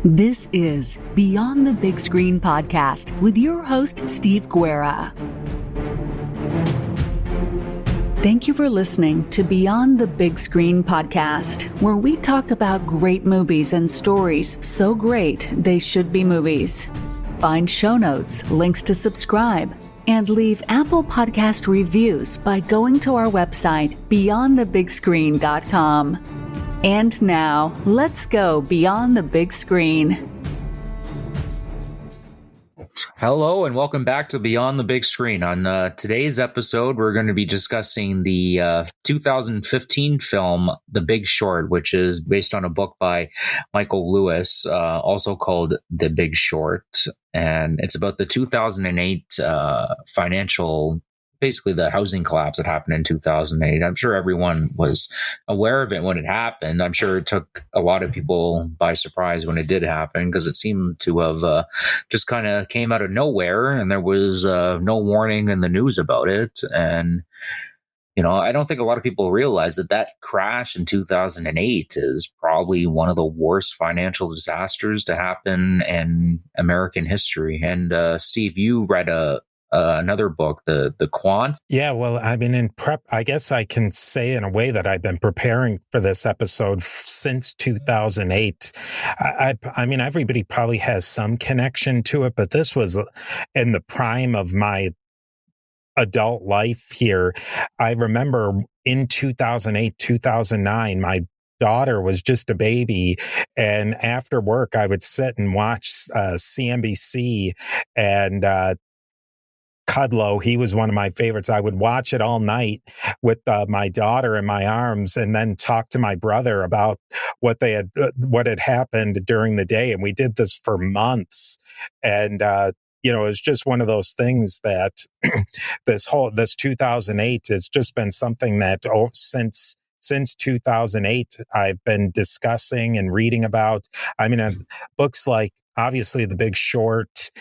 This is Beyond the Big Screen podcast with your host, Steve Guerra. Thank you for listening to Beyond the Big Screen podcast, where we talk about great movies and stories so great they should be movies. Find show notes, links to subscribe, and leave Apple Podcast reviews by going to our website, beyondthebigscreen.com. And now, let's go beyond the big screen. Hello and welcome back to Beyond the Big Screen. On today's episode, we're going to be discussing the 2015 film, The Big Short, which is based on a book by Michael Lewis, also called The Big Short. And it's about the 2008 financial, basically the housing collapse that happened in 2008. I'm sure everyone was aware of it when it happened. I'm sure it took a lot of people by surprise when it did happen, because it seemed to have just kind of came out of nowhere, and there was no warning in the news about it. And, you know, I don't think a lot of people realize that crash in 2008 is probably one of the worst financial disasters to happen in American history. And Steve, you read another book, the Quant. Yeah, well, I've been in prep. I guess I can say in a way that I've been preparing for this episode since 2008. I mean, everybody probably has some connection to it, but this was in the prime of my adult life here. I remember in 2008, 2009, my daughter was just a baby, and after work, I would sit and watch CNBC and Kudlow. He was one of my favorites. I would watch it all night with my daughter in my arms, and then talk to my brother about what had happened during the day. And we did this for months. And you know, it's just one of those things that this 2008 has just been something that since 2008 I've been discussing and reading about. I mean, books like obviously The Big Short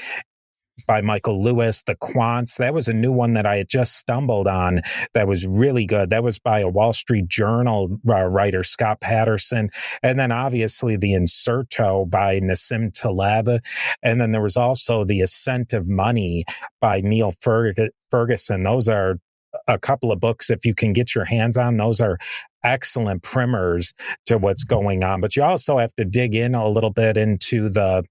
by Michael Lewis, The Quants. That was a new one that I had just stumbled on that was really good. That was by a Wall Street Journal writer, Scott Patterson. And then obviously The Inserto by Nassim Taleb. And then there was also The Ascent of Money by Neil Ferguson. Those are a couple of books, if you can get your hands on. Those are excellent primers to what's going on. But you also have to dig in a little bit into the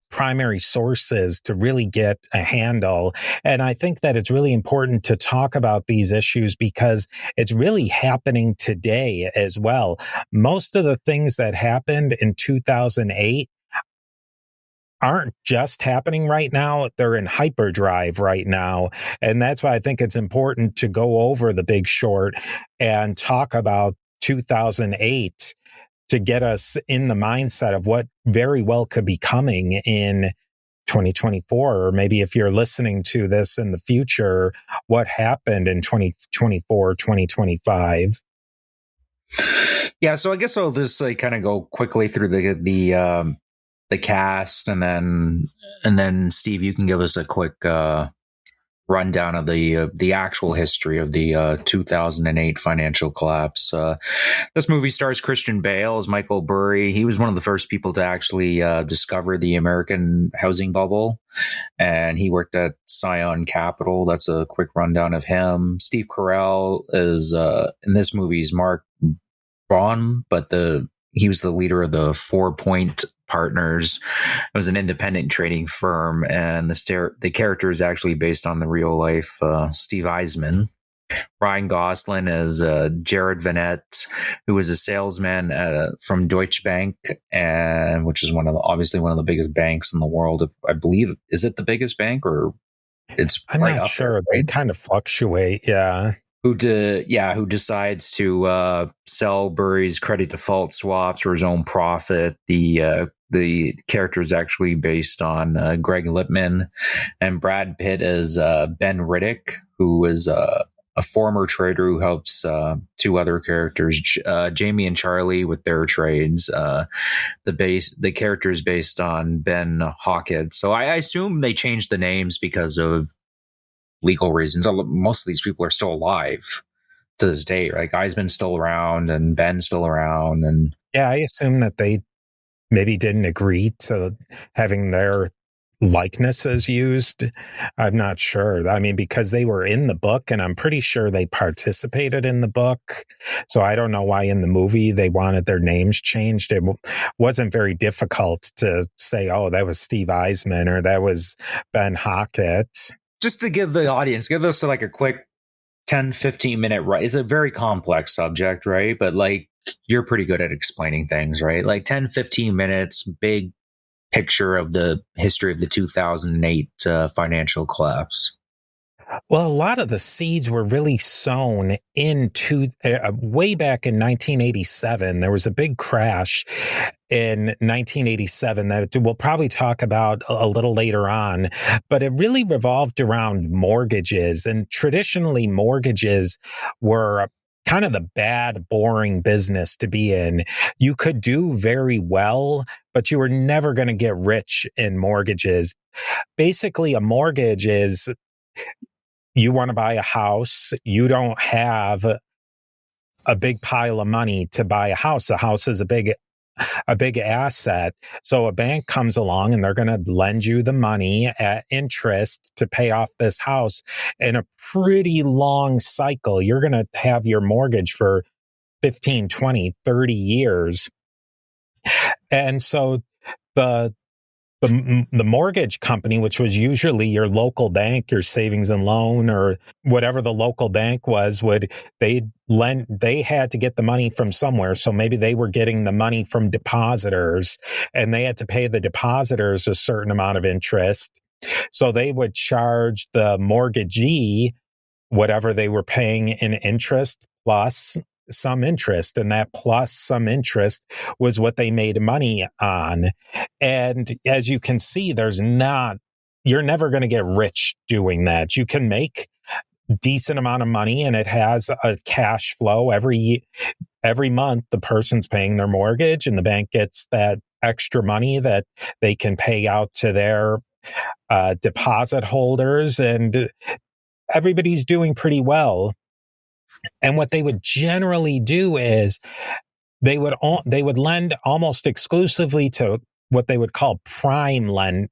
primary sources to really get a handle. And I think that it's really important to talk about these issues because it's really happening today as well. Most of the things that happened in 2008 aren't just happening right now. They're in hyperdrive right now. And that's why I think it's important to go over The Big Short and talk about 2008 to get us in the mindset of what very well could be coming in 2024, or maybe if you're listening to this in the future, what happened in 2024, 2025. Yeah, so I guess I'll just kind of go quickly through the cast, and then Steve, you can give us a quick rundown of the actual history of the 2008 financial collapse. This movie stars Christian Bale as Michael Burry. He was one of the first people to actually discover the American housing bubble, and he worked at Scion Capital. That's a quick rundown of him. Steve Carell is in this movie's Mark Braun, but he was the leader of the 4 Point Partners. It was an independent trading firm, and the character is actually based on the real life Steve Eisman. Ryan Gosling is Jared Vanette, who was a salesman from Deutsche Bank, and which is obviously one of the biggest banks in the world. I believe, is it the biggest bank, or it's? I'm not sure. There, right? They kind of fluctuate. Yeah. Who decides to sell Burry's credit default swaps for his own profit. The character is actually based on Greg Lippman, and Brad Pitt is Ben Riddick, who is a former trader who helps two other characters, Jamie and Charlie, with their trades. The character is based on Ben Hawkett. So I assume they changed the names because of legal reasons. Most of these people are still alive to this day. Like Eisman's still around and Ben's still around, and yeah, I assume that they maybe didn't agree to having their likenesses used. I'm not sure. I mean, because they were in the book, and I'm pretty sure they participated in the book. So I don't know why in the movie they wanted their names changed. It wasn't very difficult to say, oh, that was Steve Eisman or that was Ben Hockett. Just to give the audience, give us like a quick 10, 15-minute, right? It's a very complex subject, right? But like, you're pretty good at explaining things, right? Like 10, 15 minutes, big picture of the history of the 2008 financial collapse. Well, a lot of the seeds were really sown into way back in 1987. There was a big crash in 1987 that we'll probably talk about a little later on, but it really revolved around mortgages. And traditionally, mortgages were kind of the bad, boring business to be in. You could do very well, but you were never going to get rich in mortgages. Basically, a mortgage is, you want to buy a house, you don't have a big pile of money to buy a house. A house is a big asset. So a bank comes along and they're going to lend you the money at interest to pay off this house in a pretty long cycle. You're going to have your mortgage for 15, 20, 30 years. And so the mortgage company, which was usually your local bank, your savings and loan, or whatever the local bank was, they had to get the money from somewhere. So maybe they were getting the money from depositors and they had to pay the depositors a certain amount of interest. So they would charge the mortgagee whatever they were paying in interest plus some interest, and that plus some interest was what they made money on. And as you can see, you're never going to get rich doing that. You can make decent amount of money and it has a cash flow every month. The person's paying their mortgage and the bank gets that extra money that they can pay out to their deposit holders, and everybody's doing pretty well. And what they would generally do is they would lend almost exclusively to what they would call prime lending,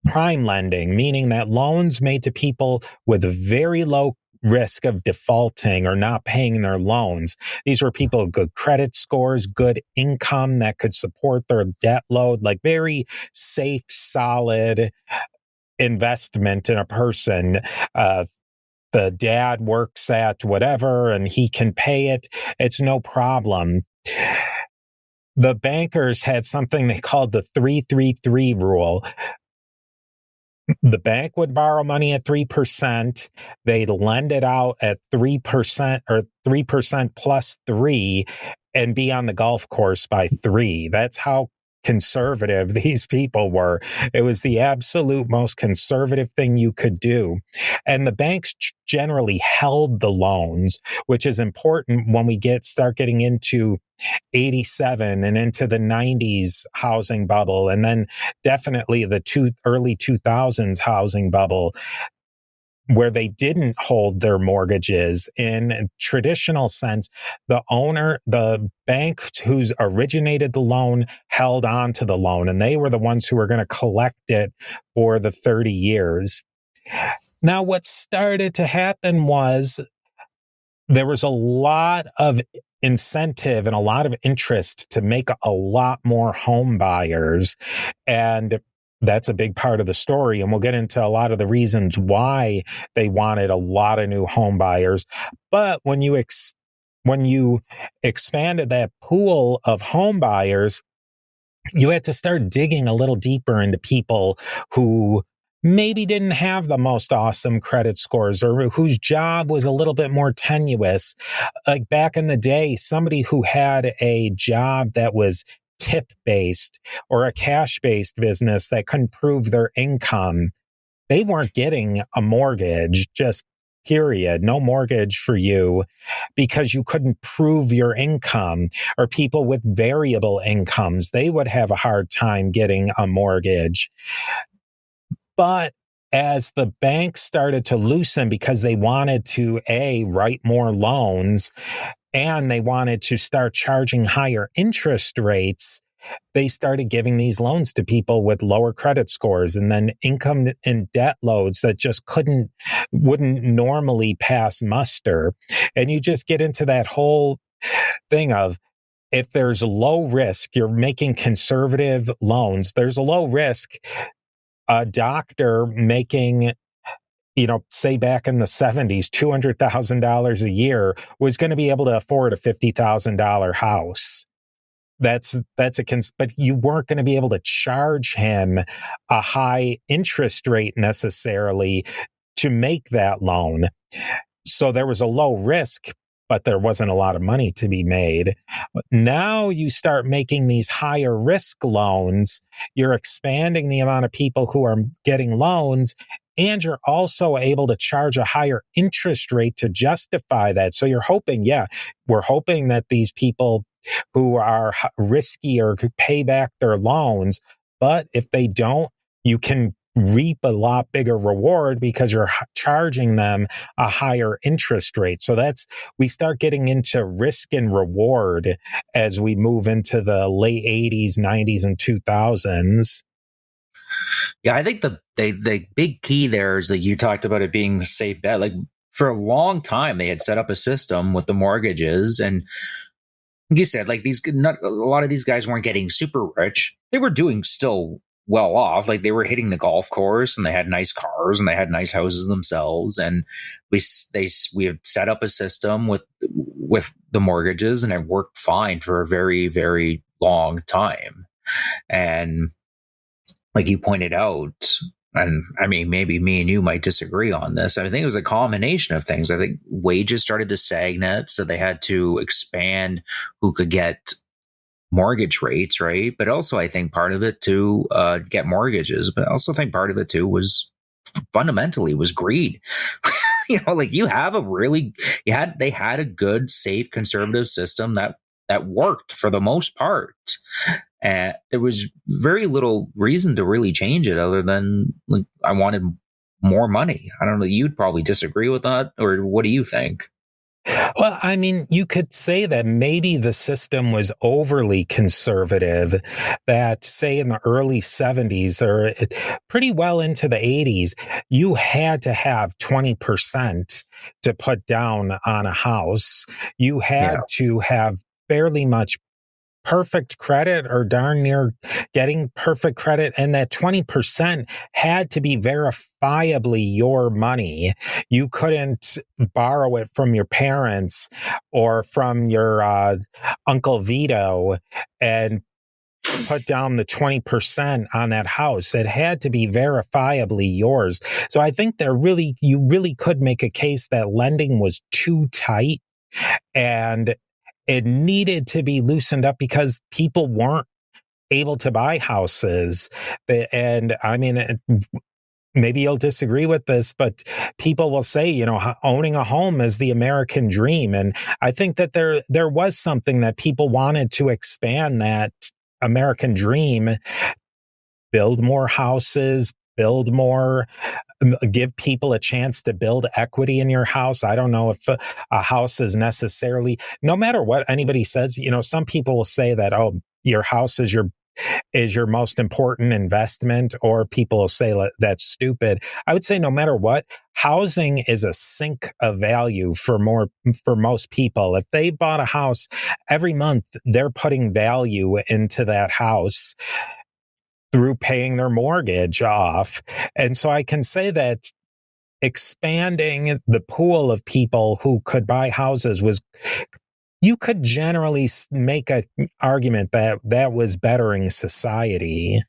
meaning that loans made to people with very low risk of defaulting or not paying their loans. These were people with good credit scores, good income that could support their debt load, like very safe, solid investment in a person. The dad works at whatever and he can pay it. It's no problem. The bankers had something they called the 3-3-3 rule. The bank would borrow money at 3%. They'd lend it out at 3% or 3% plus 3 and be on the golf course by 3. That's how conservative these people were. It was the absolute most conservative thing you could do. And the banks generally held the loans, which is important when we start getting into 87 and into the 90s housing bubble, and then definitely the early 2000s housing bubble, where they didn't hold their mortgages. In traditional sense, the bank who's originated the loan held on to the loan, and they were the ones who were going to collect it for the 30 years. Now, what started to happen was there was a lot of incentive and a lot of interest to make a lot more home buyers. And that's a big part of the story. And we'll get into a lot of the reasons why they wanted a lot of new home buyers. But when you expanded that pool of home buyers, you had to start digging a little deeper into people who maybe didn't have the most awesome credit scores or whose job was a little bit more tenuous. Like back in the day, somebody who had a job that was tip-based or a cash-based business that couldn't prove their income, they weren't getting a mortgage, just period. No mortgage for you because you couldn't prove your income. Or people with variable incomes, they would have a hard time getting a mortgage. But as the banks started to loosen because they wanted to, write more loans and they wanted to start charging higher interest rates, they started giving these loans to people with lower credit scores, and then income and debt loads that just wouldn't normally pass muster. And you just get into that whole thing of, if there's low risk, you're making conservative loans, there's a low risk. A doctor making, say back in the 70s, $200,000 a year was going to be able to afford a $50,000 house. But you weren't going to be able to charge him a high interest rate necessarily to make that loan. So there was a low risk, but there wasn't a lot of money to be made. Now you start making these higher risk loans. You're expanding the amount of people who are getting loans, and you're also able to charge a higher interest rate to justify that. So you're hoping, we're hoping that these people who are riskier could pay back their loans. But if they don't, you can reap a lot bigger reward because you're charging them a higher interest rate. So we start getting into risk and reward as we move into the late 80s, 90s, and 2000s. Yeah, I think the big key there is that you talked about it being a safe bet. Like, for a long time, they had set up a system with the mortgages, and you said, like, a lot of these guys weren't getting super rich. They were doing still well off. Like, they were hitting the golf course, and they had nice cars, and they had nice houses themselves. And we have set up a system with the mortgages, and it worked fine for a very, very long time. And like you pointed out, and I mean, maybe me and you might disagree on this, I think it was a combination of things. I think wages started to stagnate, so they had to expand who could get mortgage rates, right? But also, I think part of it to get mortgages, but I also think part of it too was fundamentally was greed. Like, they had a good, safe, conservative system that worked for the most part. And there was very little reason to really change it other than, like, I wanted more money. I don't know. You'd probably disagree with that, or what do you think? Well, I mean, you could say that maybe the system was overly conservative, that, say, in the early 70s or pretty well into the 80s, you had to have 20% to put down on a house. You had to have fairly much perfect credit or darn near getting perfect credit. And that 20% had to be verifiably your money. You couldn't borrow it from your parents or from your Uncle Vito and put down the 20% on that house. It had to be verifiably yours. So I think you really could make a case that lending was too tight, and it needed to be loosened up because people weren't able to buy houses. And I mean, maybe you'll disagree with this, but people will say, owning a home is the American dream. And I think that there was something that people wanted to expand that American dream, build more houses, build more, give people a chance to build equity in your house. I don't know if a house is necessarily, no matter what anybody says, some people will say that, oh, your house is your most important investment, or people will say that's stupid. I would say no matter what, housing is a sink of value for most people. If they bought a house every month, they're putting value into that house through paying their mortgage off. And so I can say that expanding the pool of people who could buy houses you could generally make an argument that was bettering society.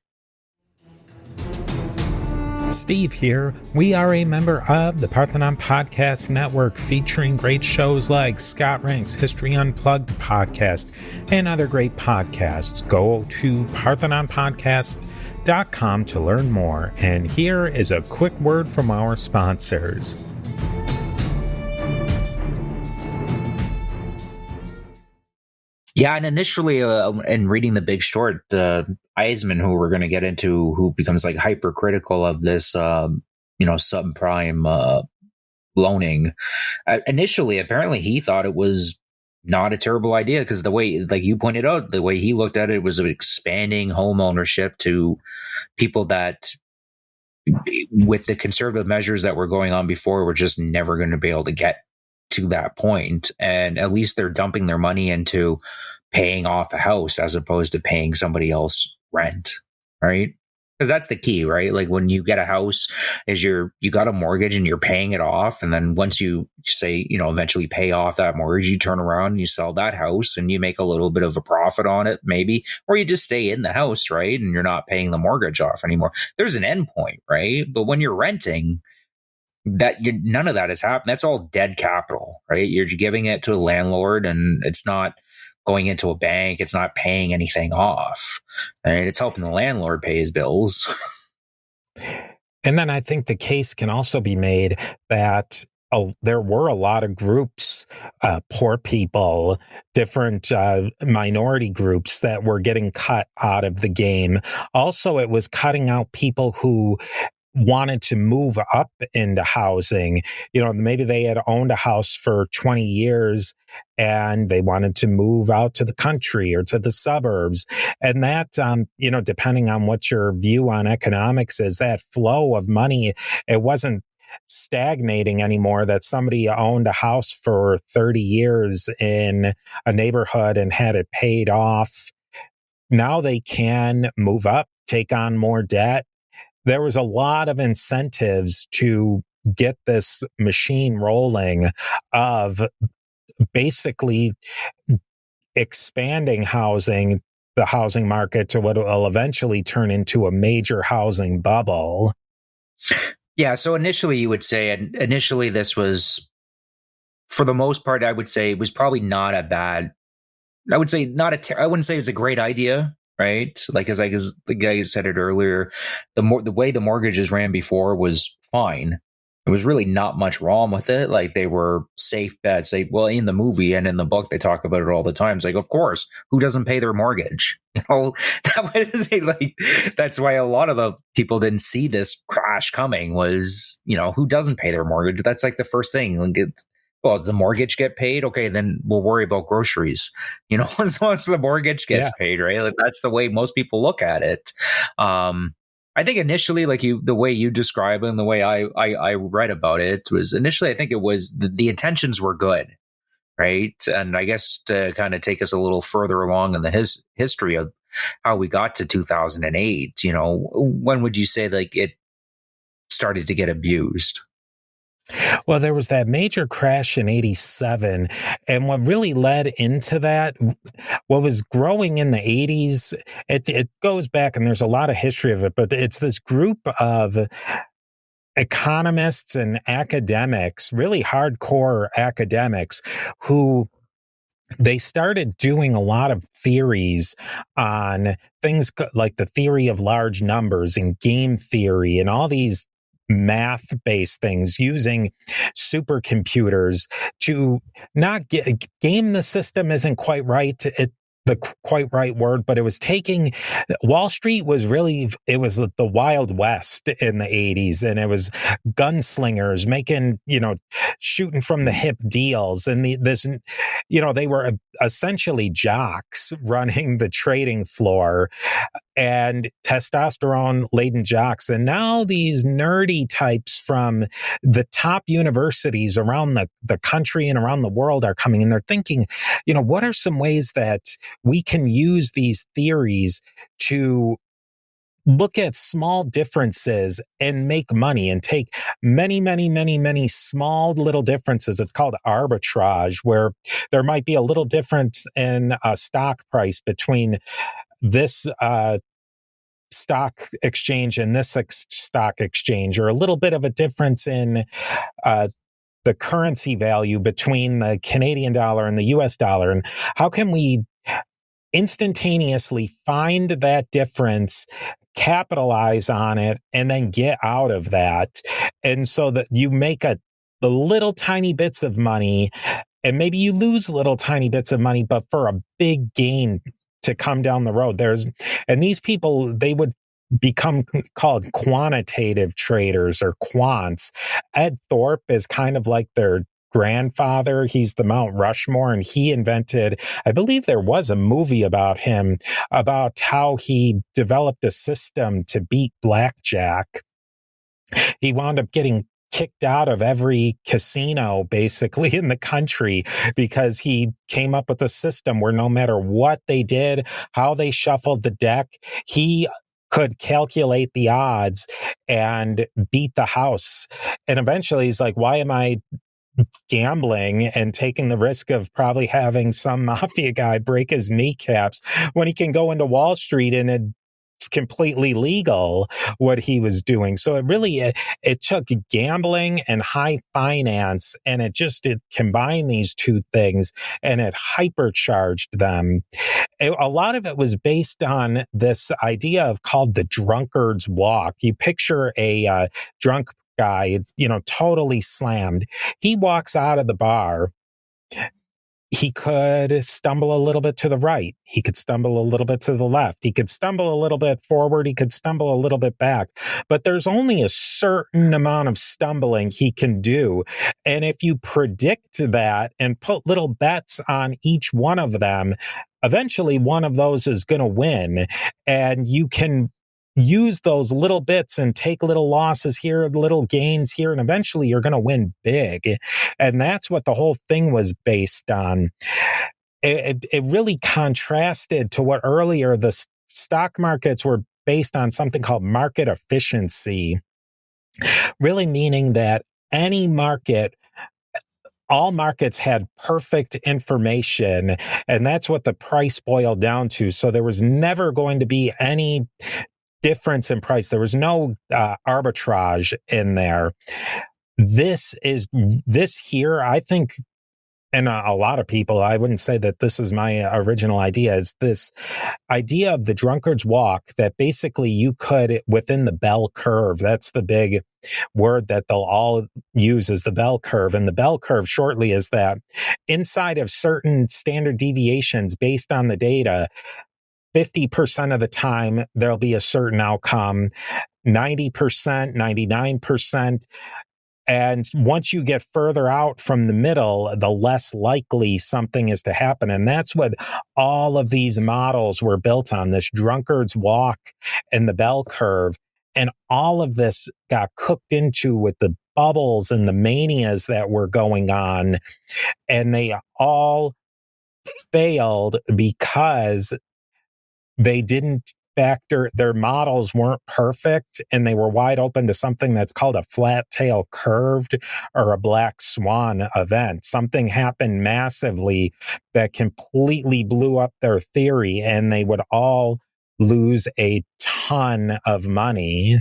Steve here. We are a member of the Parthenon Podcast Network, featuring great shows like Scott Rank's History Unplugged podcast and other great podcasts. Go to parthenonpodcast.com to learn more. And here is a quick word from our sponsors. Yeah, and initially, in reading The Big Short, Eisman, who we're going to get into, who becomes like hypercritical of this, subprime loaning. Initially, apparently, he thought it was not a terrible idea, because the way, like you pointed out, the way he looked at it was expanding home ownership to people that, with the conservative measures that were going on before, we're just never going to be able to get to that point. And at least they're dumping their money into paying off a house as opposed to paying somebody else rent, right? Because that's the key, right? Like when you get a house, is you got a mortgage and you're paying it off, and then once you say, eventually pay off that mortgage, you turn around and you sell that house and you make a little bit of a profit on it, maybe, or you just stay in the house, right? And you're not paying the mortgage off anymore. There's an end point, right? But when you're renting, none of that has happened. That's all dead capital, right? You're giving it to a landlord, and it's not going into a bank. It's not paying anything off, right? It's helping the landlord pay his bills. And then I think the case can also be made that there were a lot of groups, poor people, different minority groups that were getting cut out of the game. Also, it was cutting out people who wanted to move up into housing. Maybe they had owned a house for 20 years and they wanted to move out to the country or to the suburbs. And that, depending on what your view on economics is, that flow of money, it wasn't stagnating anymore, that somebody owned a house for 30 years in a neighborhood and had it paid off. Now they can move up, take on more debt. There was a lot of incentives to get this machine rolling of basically expanding the housing market to what will eventually turn into a major housing bubble. Yeah. So initially you would say, this was, for the most part, I would say it was probably not a bad, I would say I wouldn't say it's a great idea. Right, like as the guy said it earlier, the way the mortgages ran before was fine. There was really not much wrong with it. Like they were safe bets. In the movie and in the book, they talk about it all the time. It's like, of course, who doesn't pay their mortgage? That was like, that's why a lot of the people didn't see this crash coming. Was who doesn't pay their mortgage? That's like the first thing. Like well, the mortgage get paid? Okay, then we'll worry about groceries. As long as the mortgage gets paid, right? Like, that's the way most people look at it. I think initially, like the way you describe it and the way I read about it was initially, I think it was the intentions were good, right? And I guess to kind of take us a little further along in the history of how we got to 2008, when would you say like it started to get abused? Well, there was that major crash in 87. And what really led into that, what was growing in the 80s, it goes back and there's a lot of history of it, but it's this group of economists and academics, really hardcore academics, who they started doing a lot of theories on things like the theory of large numbers and game theory and all these math-based things, using supercomputers to not game the system isn't quite right. The quite right word, but it was taking Wall Street was really, it was the Wild West in the 80s, and it was gunslingers making, shooting from the hip deals. And they were essentially jocks running the trading floor, and testosterone laden jocks. And now these nerdy types from the top universities around the country and around the world are coming, and they're thinking, what are some ways that we can use these theories to look at small differences and make money, and take many, many, many, many small little differences. It's called arbitrage, where there might be a little difference in a stock price between this stock exchange and this stock exchange, or a little bit of a difference in the currency value between the Canadian dollar and the US dollar. And how can we instantaneously find that difference, capitalize on it, and then get out of that? And so that you make the little tiny bits of money, and maybe you lose little tiny bits of money, but for a big gain to come down the road. And these people, they would become called quantitative traders or quants. Ed Thorpe is kind of like their grandfather. He's the Mount Rushmore, and he invented, I believe there was a movie about him, about how he developed a system to beat blackjack. He wound up getting kicked out of every casino basically in the country because he came up with a system where no matter what they did, how they shuffled the deck, he could calculate the odds and beat the house. And eventually he's like, why am I gambling and taking the risk of probably having some mafia guy break his kneecaps when he can go into Wall Street and it's completely legal what he was doing? So it took gambling and high finance, and it combined these two things, and it hypercharged them. A lot of it was based on this idea called the drunkard's walk. You picture a drunk guy, totally slammed. He walks out of the bar. He could stumble a little bit to the right. He could stumble a little bit to the left. He could stumble a little bit forward. He could stumble a little bit back. But there's only a certain amount of stumbling he can do. And if you predict that and put little bets on each one of them, eventually one of those is going to win. And you can use those little bits and take little losses here, little gains here, and eventually you're going to win big. And that's what the whole thing was based on. It really contrasted to what earlier the stock markets were based on, something called market efficiency, really meaning that all markets had perfect information, and that's what the price boiled down to. So there was never going to be any difference in price. There was no arbitrage in there. This here, I think, and a lot of people, I wouldn't say that this is my original idea, is this idea of the drunkard's walk, that basically you could, within the bell curve, that's the big word that they'll all use, is the bell curve. And the bell curve shortly is that inside of certain standard deviations based on the data, 50% of the time, there'll be a certain outcome, 90%, 99%. And once you get further out from the middle, the less likely something is to happen. And that's what all of these models were built on, this drunkard's walk and the bell curve. And all of this got cooked into with the bubbles and the manias that were going on. And they all failed because they didn't factor, their models weren't perfect, and they were wide open to something that's called a flat tail curved or a black swan event. Something happened massively that completely blew up their theory, and they would all lose a ton of money.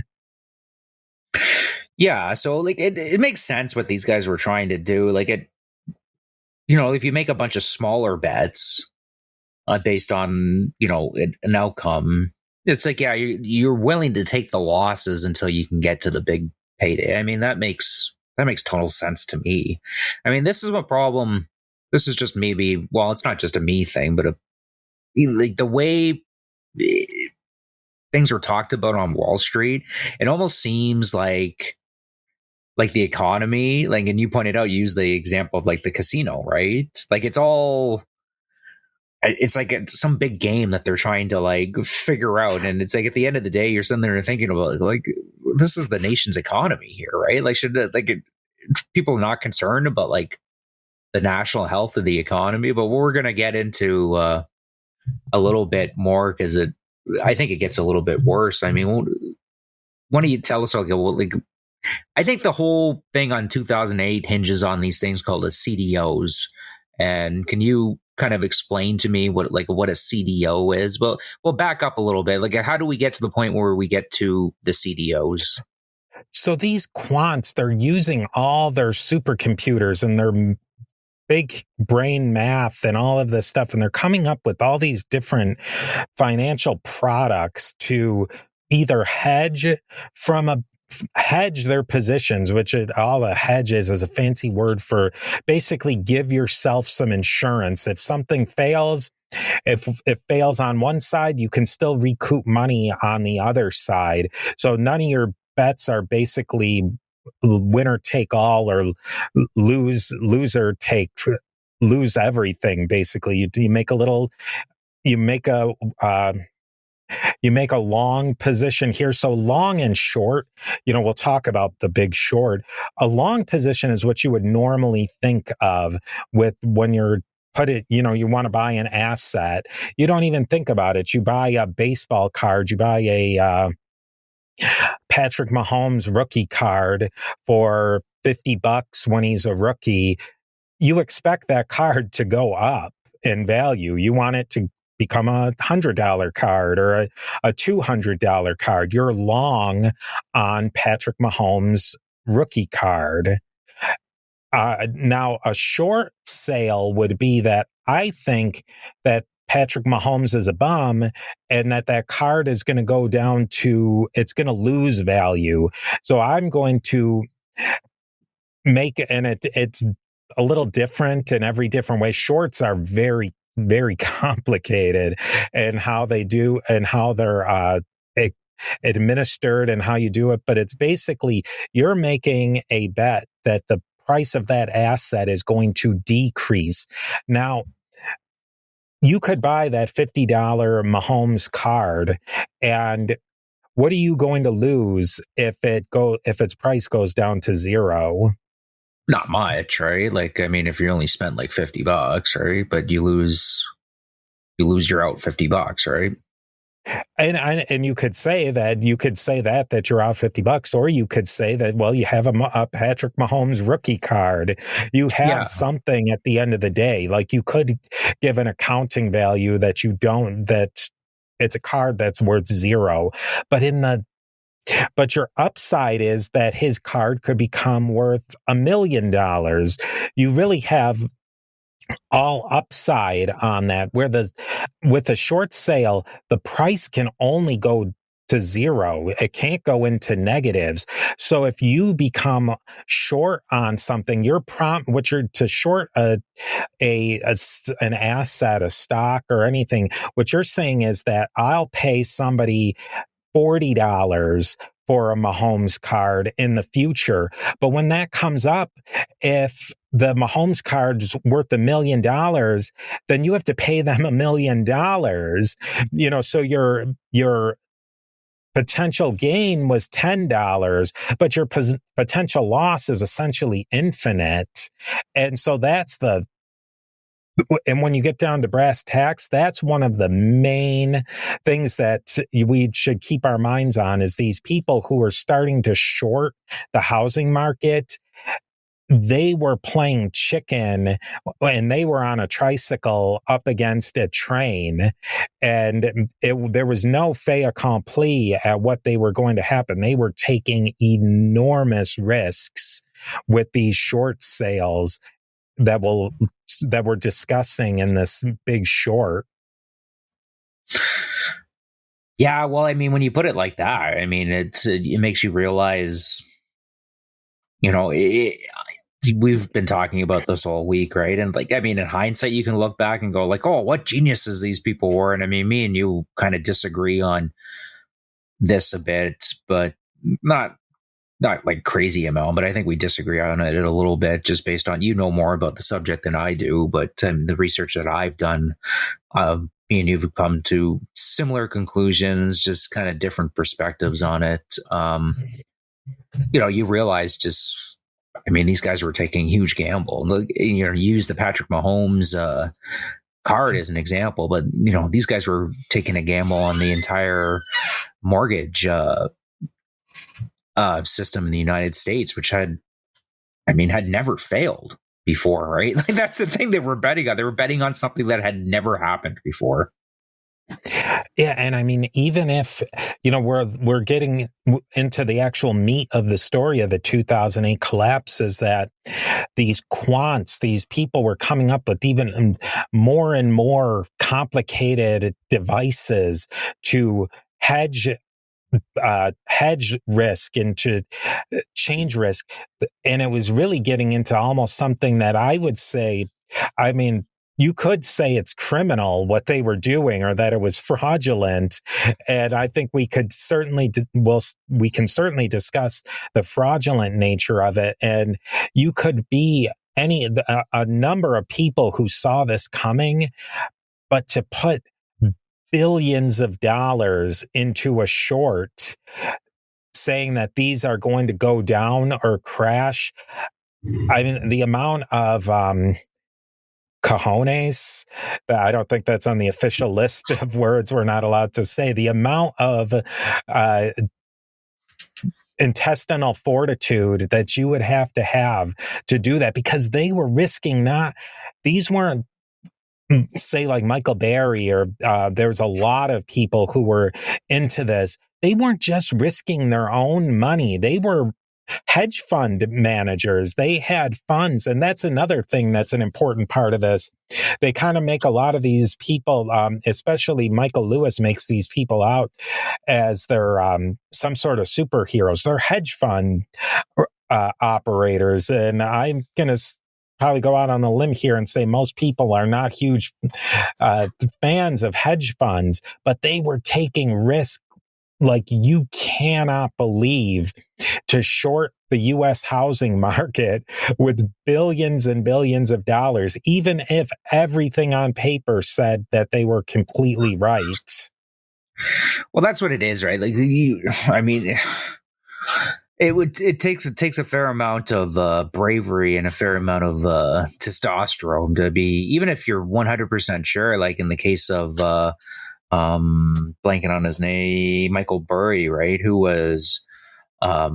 Yeah, so it makes sense what these guys were trying to do. If you make a bunch of smaller bets based on an outcome, it's you're willing to take the losses until you can get to the big payday. I mean, that makes total sense to me. I mean, this is a problem. This is just maybe, well, it's not just a me thing, but the way things are talked about on Wall Street, it almost seems like the economy, and you pointed out, you use the example of the casino, right? It's some big game that they're trying to figure out. And it's at the end of the day, you're sitting there and thinking about this is the nation's economy here, right? Should people not concerned about the national health of the economy? But we're going to get into a little bit more, because I think it gets a little bit worse. I mean, why don't you tell us I think the whole thing on 2008 hinges on these things called the CDOs. And can you kind of explain to me what a CDO is? Well, we'll back up a little bit. How do we get to the point where we get to the CDOs? So these quants, they're using all their supercomputers and their big brain math and all of this stuff, and they're coming up with all these different financial products to either hedge their positions, which all a hedge is a fancy word for basically give yourself some insurance. If something fails, if it fails on one side, you can still recoup money on the other side. So none of your bets are basically winner take all or lose everything. Basically, you make a long position here. So long and short, we'll talk about the Big Short. A long position is what you would normally think of with when you're you want to buy an asset. You don't even think about it. You buy a baseball card, you buy a Patrick Mahomes rookie card for $50 when he's a rookie. You expect that card to go up in value. You want it to become a $100 card or a $200 card. You're long on Patrick Mahomes rookie card. Now, a short sale would be that I think that Patrick Mahomes is a bum and that card is going to go down to, it's going to lose value. So I'm going to make, and it's a little different in every different way. Shorts are very, very complicated and how they do and how they're administered and how you do it. But it's basically you're making a bet that the price of that asset is going to decrease. Now, you could buy that $50 Mahomes card, and what are you going to lose if its price goes down to zero? Not much, right? Like, I mean, if you only spent like $50, right? But you lose your out $50, right? And you could say that you're out $50, or you could say that, well, you have a Patrick Mahomes rookie card. You have something at the end of the day. Like, you could give an accounting value that it's a card that's worth zero, but your upside is that his card could become worth $1 million. You really have all upside on that, where with a short sale, the price can only go to zero. It can't go into negatives. So if you become short on something, you're to short an asset, a stock or anything, what you're saying is that I'll pay somebody $40 for a Mahomes card in the future. But when that comes up, if the Mahomes card is worth $1 million, then you have to pay them $1 million. So your potential gain was $10, but your potential loss is essentially infinite. And so and when you get down to brass tacks, that's one of the main things that we should keep our minds on, is these people who are starting to short the housing market. They were playing chicken and they were on a tricycle up against a train, and there was no fait accompli at what they were going to happen. They were taking enormous risks with these short sales that we're discussing in this Big Short. Yeah, well, I mean, when you put it like that, I mean, it makes you realize, we've been talking about this all week, right? And like, I mean, in hindsight, you can look back and go like, oh, what geniuses these people were. And I mean, me and you kind of disagree on this a bit, but not like crazy amount, but I think we disagree on it a little bit, just based on, more about the subject than I do. But the research that I've done, me and you've come to similar conclusions, just kind of different perspectives on it. You realize these guys were taking a huge gamble. Use the Patrick Mahomes card as an example, but these guys were taking a gamble on the entire mortgage system in the United States, which had never failed before, right? Like, that's the thing they were betting on. They were betting on something that had never happened before. Yeah, and I mean, even if we're getting into the actual meat of the story of the 2008 collapse, is that these quants, these people were coming up with even more and more complicated devices to hedge risk and to change risk. And it was really getting into almost something that I would say, you could say it's criminal what they were doing, or that it was fraudulent. And I think we could certainly, we can certainly discuss the fraudulent nature of it. And you could be a number of people who saw this coming, but to put billions of dollars into a short saying that these are going to go down or crash. I mean, the amount of cojones, I don't think that's on the official list of words we're not allowed to say. The amount of intestinal fortitude that you would have to do that, because they were risking these weren't, say, like Michael Berry, or there's a lot of people who were into this. They weren't just risking their own money. They were hedge fund managers. They had funds. And that's another thing that's an important part of this. They kind of make a lot of these people, especially Michael Lewis, makes these people out as they're some sort of superheroes. They're hedge fund operators. And I'm going to probably go out on a limb here and say most people are not huge fans of hedge funds, but they were taking risk like you cannot believe to short the U.S. housing market with billions and billions of dollars, even if everything on paper said that they were completely right. Well, that's what it is, right? Like, I mean, it takes a fair amount of bravery and a fair amount of testosterone to be, even if you're 100% sure, like in the case of blanking on his name, Michael Burry, right? Who was, I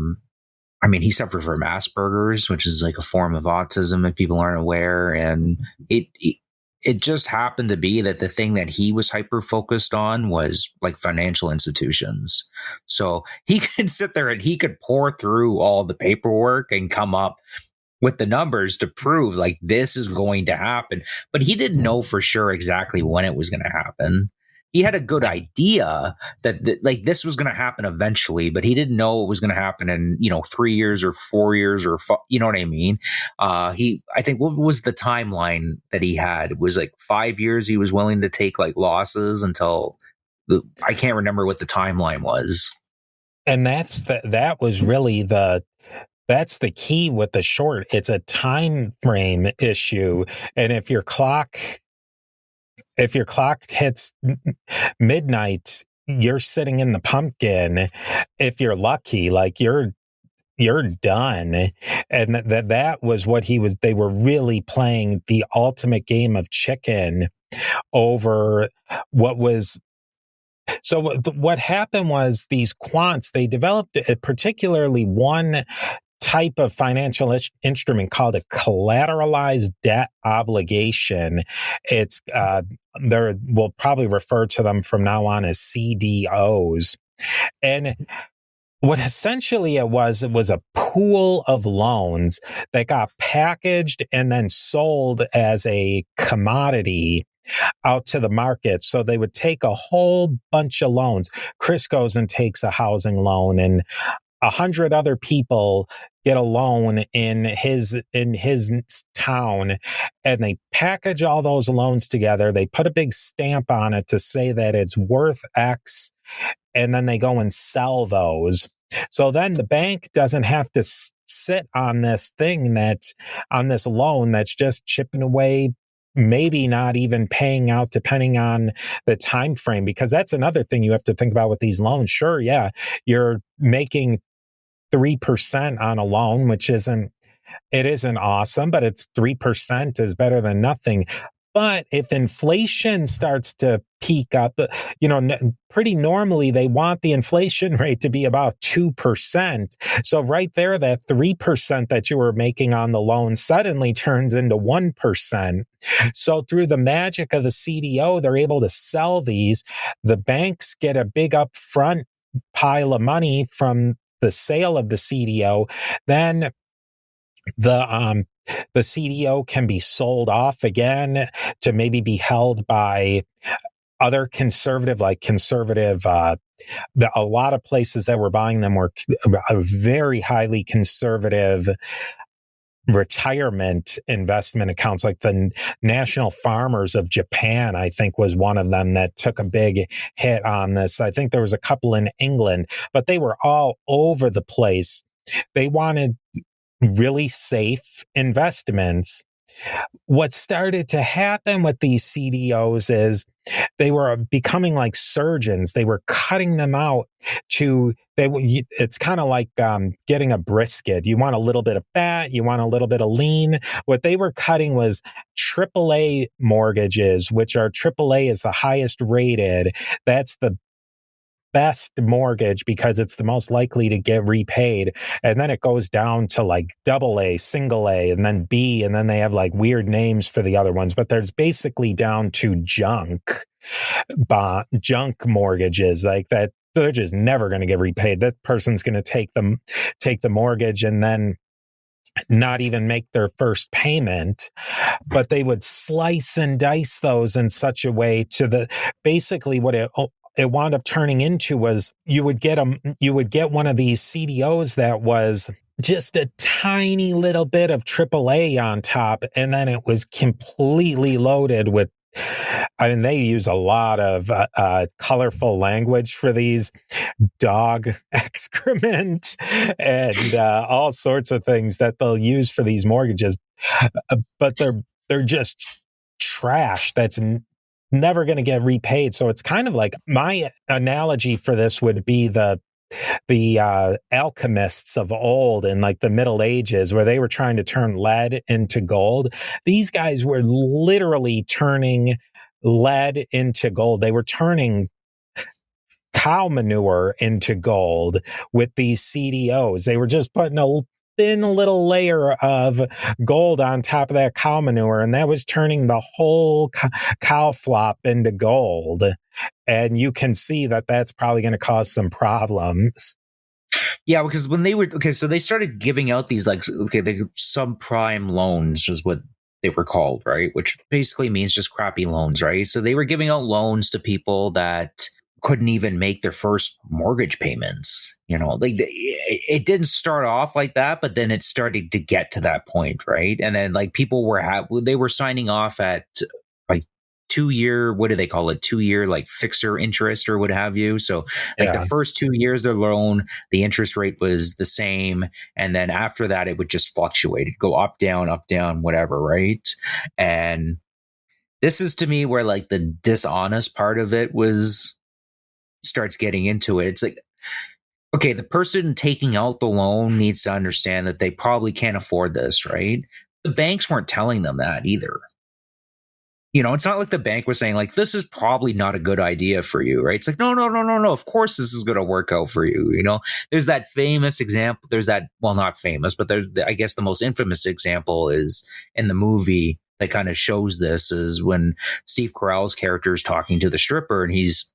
mean, he suffered from Asperger's, which is like a form of autism if people aren't aware. And it just happened to be that the thing that he was hyper focused on was like financial institutions. So he could sit there and he could pour through all the paperwork and come up with the numbers to prove like this is going to happen. But he didn't know for sure exactly when it was going to happen. He had a good idea that like this was going to happen eventually, but he didn't know it was going to happen in 3 years or 4 years or you know what I mean. I think, what was the timeline that he had? It was like 5 years. He was willing to take like losses until I can't remember what the timeline was. And that was really that's the key with the short. It's a time frame issue, and if your clock hits midnight, you're sitting in the pumpkin. If you're lucky, like you're done. And that was what they were really playing the ultimate game of chicken over what was. So what happened was these quants, they developed particularly one type of financial instrument called a collateralized debt obligation. It's we'll probably refer to them from now on as CDOs. And what essentially it was a pool of loans that got packaged and then sold as a commodity out to the market. So they would take a whole bunch of loans. Chris goes and takes a housing loan, and 100 other people get a loan in his town, and they package all those loans together. They put a big stamp on it to say that it's worth X, and then they go and sell those. So then the bank doesn't have to sit on this on this loan that's just chipping away, maybe not even paying out depending on the time frame, because that's another thing you have to think about with these loans. Sure, yeah, you're making 3% on a loan, which isn't awesome, but it's 3% is better than nothing. But if inflation starts to peak up, pretty normally they want the inflation rate to be about 2%. So right there, that 3% that you were making on the loan suddenly turns into 1%. So through the magic of the CDO, they're able to sell these. The banks get a big upfront pile of money from the sale of the CDO. Then the CDO can be sold off again to maybe be held by other conservative. A lot of places that were buying them were very highly conservative retirement investment accounts, like the National Farmers of Japan, I think was one of them that took a big hit on this. I think there was a couple in England, but they were all over the place. They wanted really safe investments. What started to happen with these CDOs is they were becoming like surgeons. They were cutting them out it's kind of like getting a brisket. You want a little bit of fat, you want a little bit of lean. What they were cutting was AAA mortgages, which are AAA is the highest rated. That's the best mortgage because it's the most likely to get repaid. And then it goes down to like AA, single A, and then B, and then they have like weird names for the other ones. But there's basically down to junk mortgages like that. They're just never going to get repaid. That person's going to take the mortgage and then not even make their first payment, but they would slice and dice those in such a way basically what it wound up turning into was you would get one of these CDOs that was just a tiny little bit of AAA on top, and then it was completely loaded with, I mean, they use a lot of colorful language for these, dog excrement and all sorts of things that they'll use for these mortgages, but they're just trash that's never going to get repaid. So it's kind of like, my analogy for this would be the alchemists of old in like the Middle Ages, where they were trying to turn lead into gold. These guys were literally turning lead into gold. They were turning cow manure into gold with these CDOs. They were just putting a thin little layer of gold on top of that cow manure, and that was turning the whole cow flop into gold. And you can see that that's probably going to cause some problems. Yeah, because when so they started giving out these the subprime loans is what they were called, right? Which basically means just crappy loans, right? So they were giving out loans to people that couldn't even make their first mortgage payments. It didn't start off like that, but then it started to get to that point, right? And then like people they were signing off at like 2-year, what do they call it? 2-year like fixer interest or what have you. So like the first 2 years of their loan, the interest rate was the same. And then after that, it would just fluctuate. It'd go up, down, whatever, right? And this is to me where like the dishonest part of it starts getting into it. It's like, okay, the person taking out the loan needs to understand that they probably can't afford this, right? The banks weren't telling them that either. It's not like the bank was saying like, this is probably not a good idea for you, right? It's like, no. Of course this is going to work out for you. There's that famous example. Well, not famous, but I guess the most infamous example is in the movie that kind of shows this is when Steve Carell's character is talking to the stripper, and he's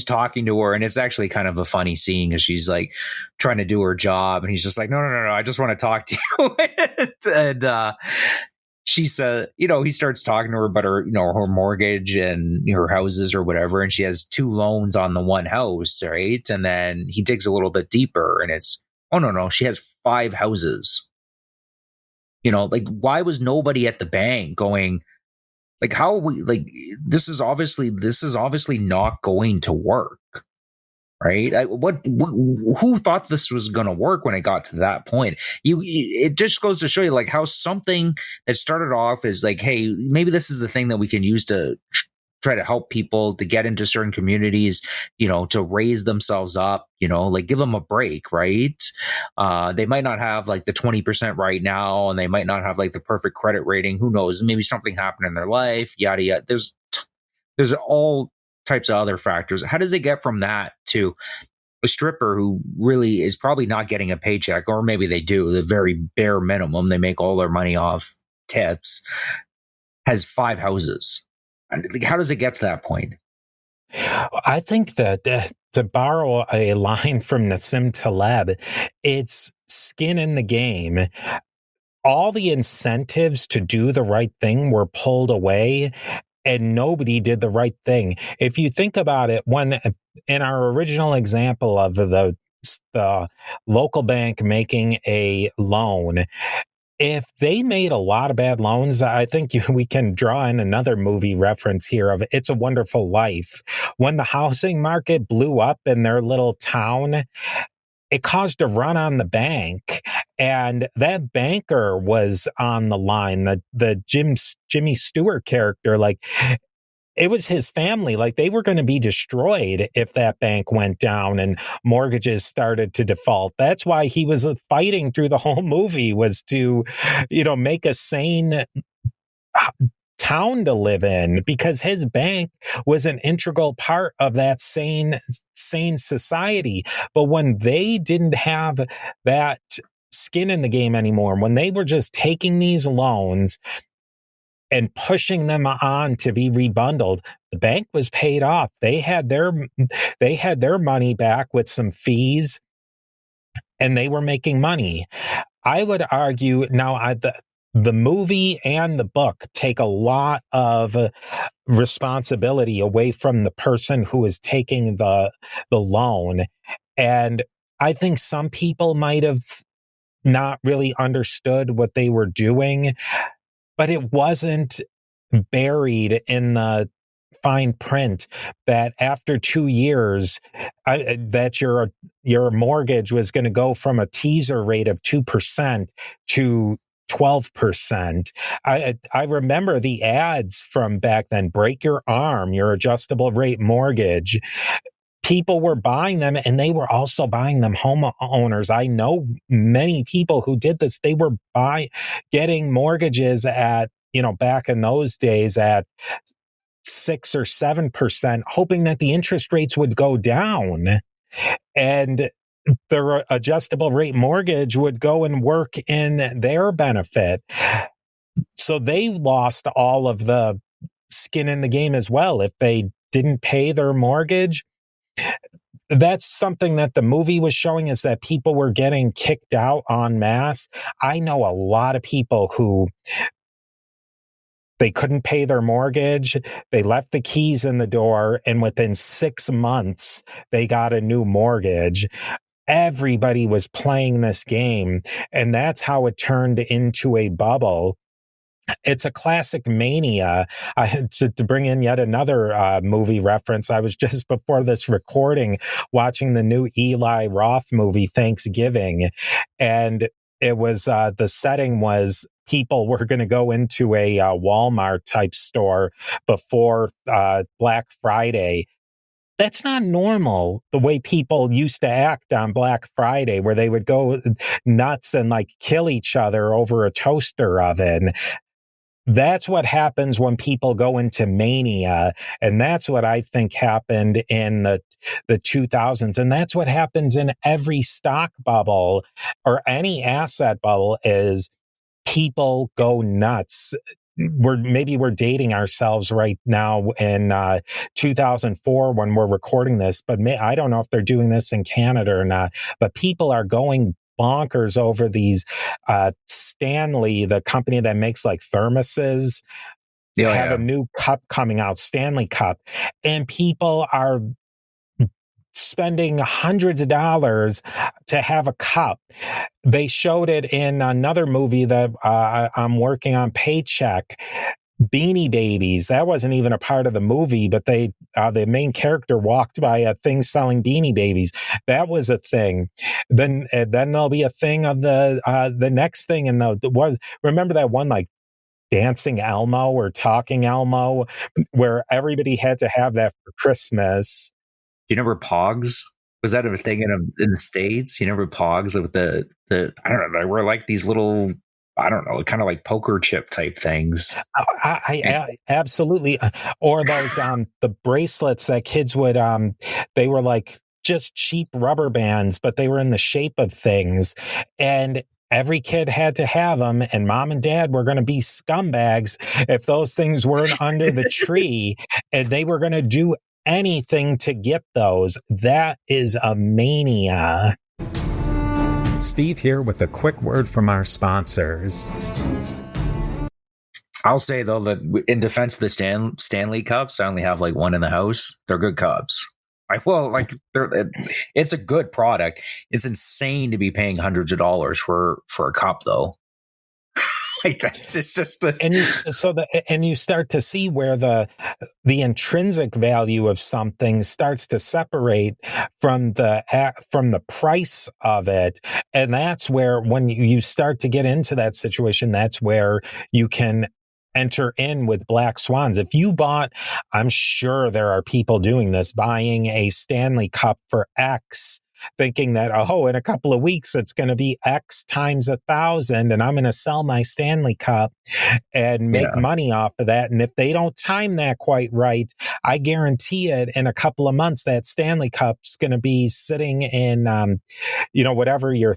talking to her, and it's actually kind of a funny scene because she's like trying to do her job, and he's just like, no, I just want to talk to you. And she said, he starts talking to her about her, her mortgage and her houses or whatever, and she has 2 loans on the one house, right? And then he digs a little bit deeper, and it's, oh no, she has 5 houses. Like, why was nobody at the bank going, like, how are we, like, this is obviously not going to work, right? Who thought this was going to work when it got to that point? It just goes to show you, like, how something that started off as like, hey, maybe this is the thing that we can use to try to help people to get into certain communities, to raise themselves up, like give them a break, right? They might not have like the 20% right now, and they might not have like the perfect credit rating. Who knows? Maybe something happened in their life, yada, yada. There's all types of other factors. How does it get from that to a stripper who really is probably not getting a paycheck, or maybe they do, the very bare minimum, they make all their money off tips, has 5 houses? How does it get to that point? I think that to borrow a line from Nassim Taleb, it's skin in the game. All the incentives to do the right thing were pulled away, and nobody did the right thing. If you think about it, when in our original example of the local bank making a loan, if they made a lot of bad loans, I think we can draw in another movie reference here of It's a Wonderful Life. When the housing market blew up in their little town, it caused a run on the bank, and that banker was on the line. The Jimmy Stewart character, like, it was his family. Like, they were going to be destroyed if that bank went down and mortgages started to default. That's why he was fighting through the whole movie, was to, make a sane town to live in, because his bank was an integral part of that sane society. But when they didn't have that skin in the game anymore, when they were just taking these loans and pushing them on to be rebundled, the bank was paid off. They had their money back with some fees, and they were making money. I would argue now, the movie and the book take a lot of responsibility away from the person who is taking the loan. And I think some people might have not really understood what they were doing, but it wasn't buried in the fine print that after 2 years, that your mortgage was going to go from a teaser rate of 2% to 12%. I remember the ads from back then. Break your arm, your adjustable rate mortgage. People were buying them, and they were also buying them homeowners. I know many people who did this. They were getting mortgages at, back in those days at 6 or 7%, hoping that the interest rates would go down, and their adjustable rate mortgage would go and work in their benefit. So they lost all of the skin in the game as well. If they didn't pay their mortgage, that's something that the movie was showing, is that people were getting kicked out en masse. I know a lot of people who, they couldn't pay their mortgage. They left the keys in the door, and within 6 months, they got a new mortgage. Everybody was playing this game, and that's how it turned into a bubble. It's a classic Mania. To bring in yet another movie reference, I was just before this recording watching the new Eli Roth movie, Thanksgiving, and it was the setting was people were going to go into a Walmart type store before Black Friday. That's not normal, the way people used to act on Black Friday, where they would go nuts and like kill each other over a toaster oven. That's what happens when people go into mania. And that's what I think happened in the 2000s. And that's what happens in every stock bubble or any asset bubble, is people go nuts. We're dating ourselves right now in 2004 when we're recording this, but I don't know if they're doing this in Canada or not, but people are going bonkers over these Stanley, the company that makes like thermoses, have a new cup coming out, Stanley Cup, and people are spending hundreds of dollars to have a cup. They showed it in another movie that I'm working on, Paycheck. Beanie Babies. That wasn't even a part of the movie, but the main character walked by a thing selling Beanie Babies. That was a thing. Then there'll be a thing of the next thing. And remember that one, like Dancing Elmo or Talking Elmo, where everybody had to have that for Christmas. You remember Pogs? Was that a thing in the States? You remember Pogs with the I don't know, they were like these little, I don't know, kind of like poker chip type things. I absolutely. Or those the bracelets that kids would they were like just cheap rubber bands, but they were in the shape of things, and every kid had to have them, and mom and dad were going to be scumbags if those things weren't under the tree, and they were going to do anything to get those. That is a mania. Steve here with a quick word from our sponsors. I'll say, though, that in defense of the Stanley Cups, I only have like one in the house. They're good cups. It's a good product. It's insane to be paying hundreds of dollars for a cup, though. Like that's just and you start to see where the intrinsic value of something starts to separate from the price of it, and that's where, when you start to get into that situation, that's where you can enter in with black swans. If you bought, I'm sure there are people doing this, buying a Stanley Cup for X, thinking that, oh, in a couple of weeks, it's going to be X times 1,000, and I'm going to sell my Stanley Cup and make money off of that. And if they don't time that quite right, I guarantee it, in a couple of months, that Stanley Cup's going to be sitting in, whatever your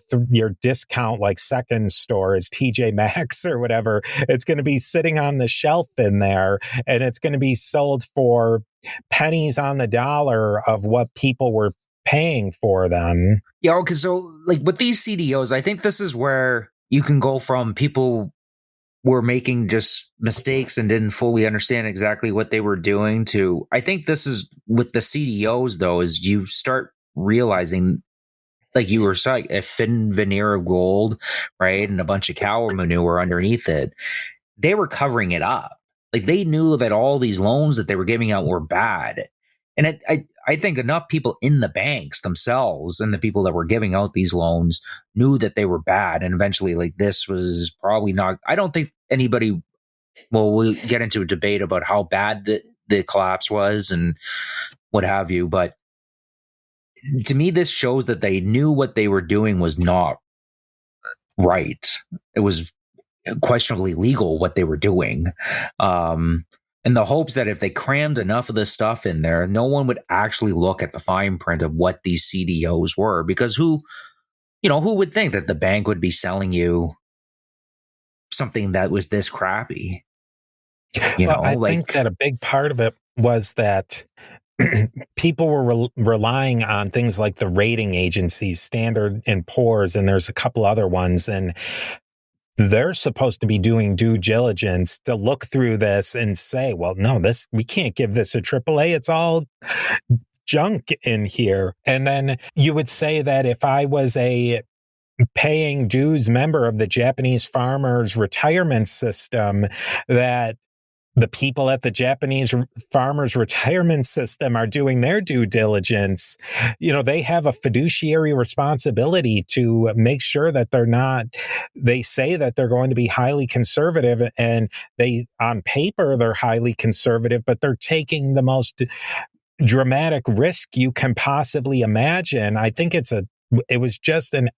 discount, like second store is, TJ Maxx or whatever. It's going to be sitting on the shelf in there, and it's going to be sold for pennies on the dollar of what people were paying for them. Yeah, okay. So, like with these CDOs, I think this is where you can go from people were making just mistakes and didn't fully understand exactly what they were doing to, I think this is with the CDOs though, is you start realizing, like you were saying, a thin veneer of gold, right, and a bunch of cow manure underneath it. They were covering it up. Like they knew that all these loans that they were giving out were bad. And I think enough people in the banks themselves and the people that were giving out these loans knew that they were bad. And eventually, like, this was probably not, I don't think anybody, well, we'll get into a debate about how bad the collapse was and what have you. But to me, this shows that they knew what they were doing was not right. It was questionably legal what they were doing. In the hopes that if they crammed enough of this stuff in there, no one would actually look at the fine print of what these CDOs were. Because who would think that the bank would be selling you something that was this crappy? I think that a big part of it was that people were relying on things like the rating agencies, Standard and Poor's, and there's a couple other ones, and they're supposed to be doing due diligence to look through this and say, well, no, we can't give this a AAA. It's all junk in here. And then you would say that if I was a paying dues member of the Japanese farmers retirement system, that the people at the Japanese farmers retirement system are doing their due diligence. They have a fiduciary responsibility to make sure that they say that they're going to be highly conservative, and on paper, they're highly conservative, but they're taking the most dramatic risk you can possibly imagine. I think it was just an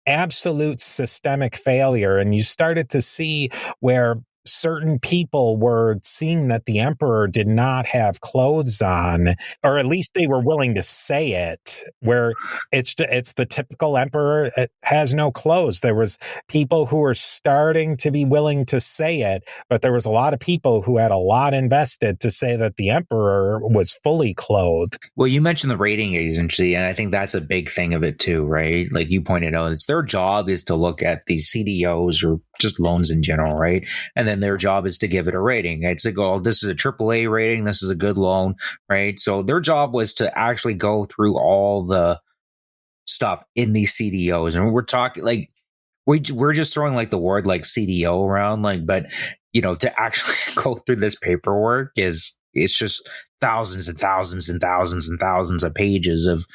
absolute systemic failure. And you started to see where certain people were seeing that the emperor did not have clothes on, or at least they were willing to say it, where it's the typical emperor has no clothes. There was people who were starting to be willing to say it, but there was a lot of people who had a lot invested to say that the emperor was fully clothed. Well, you mentioned the rating agency, and I think that's a big thing of it too, right? Like you pointed out, it's their job is to look at these CDOs or just loans in general, right? And then their job is to give it a rating. It's like, oh, this is a AAA rating. This is a good loan, right? So their job was to actually go through all the stuff in these CDOs. And we're talking like, we're just throwing like the word like CDO around, like, but to actually go through this paperwork it's just thousands and thousands and thousands and thousands of pages of,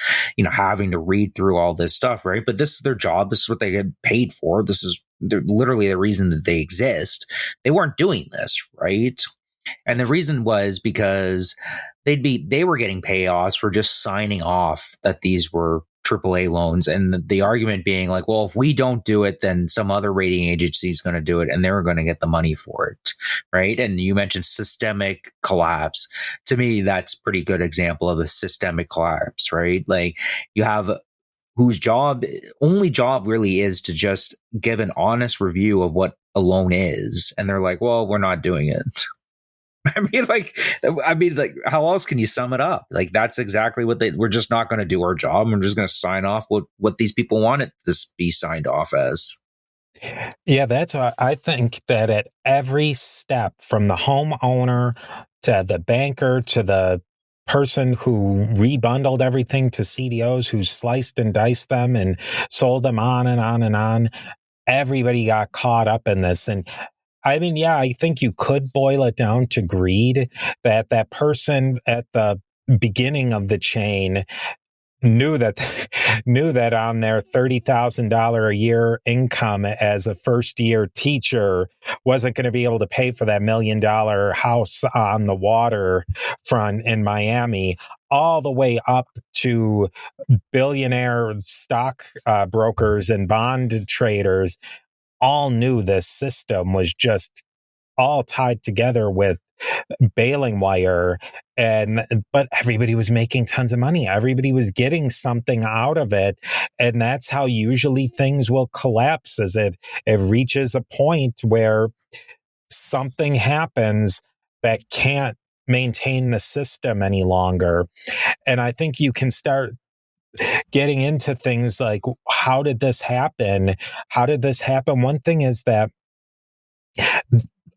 having to read through all this stuff, right? But this is their job. This is what they get paid for. This is literally the reason that they exist. They weren't doing this, right? And the reason was because they were getting payoffs for just signing off that these were AAA loans. And the argument being like, well, if we don't do it, then some other rating agency is going to do it and they're going to get the money for it. Right. And you mentioned systemic collapse. To me, that's a pretty good example of a systemic collapse, right? Like you have whose only job really is to just give an honest review of what a loan is. And they're like, well, we're not doing it. I mean, how else can you sum it up? Like, that's exactly what we're just not going to do our job. We're just going to sign off what these people wanted this be signed off as. Yeah, that's why I think that at every step, from the homeowner to the banker to the person who rebundled everything to CDOs, who sliced and diced them and sold them on and on and on, everybody got caught up in this. And I mean, yeah, I think you could boil it down to greed, that person at the beginning of the chain knew that on their $30,000 a year income as a first year teacher wasn't going to be able to pay for that $1 million house on the water front in Miami, all the way up to billionaire stock brokers and bond traders. All knew this system was just all tied together with bailing wire, but everybody was making tons of money. Everybody was getting something out of it, and that's how usually things will collapse. As it reaches a point where something happens that can't maintain the system any longer. And I think you can start getting into things like, how did this happen? One thing is that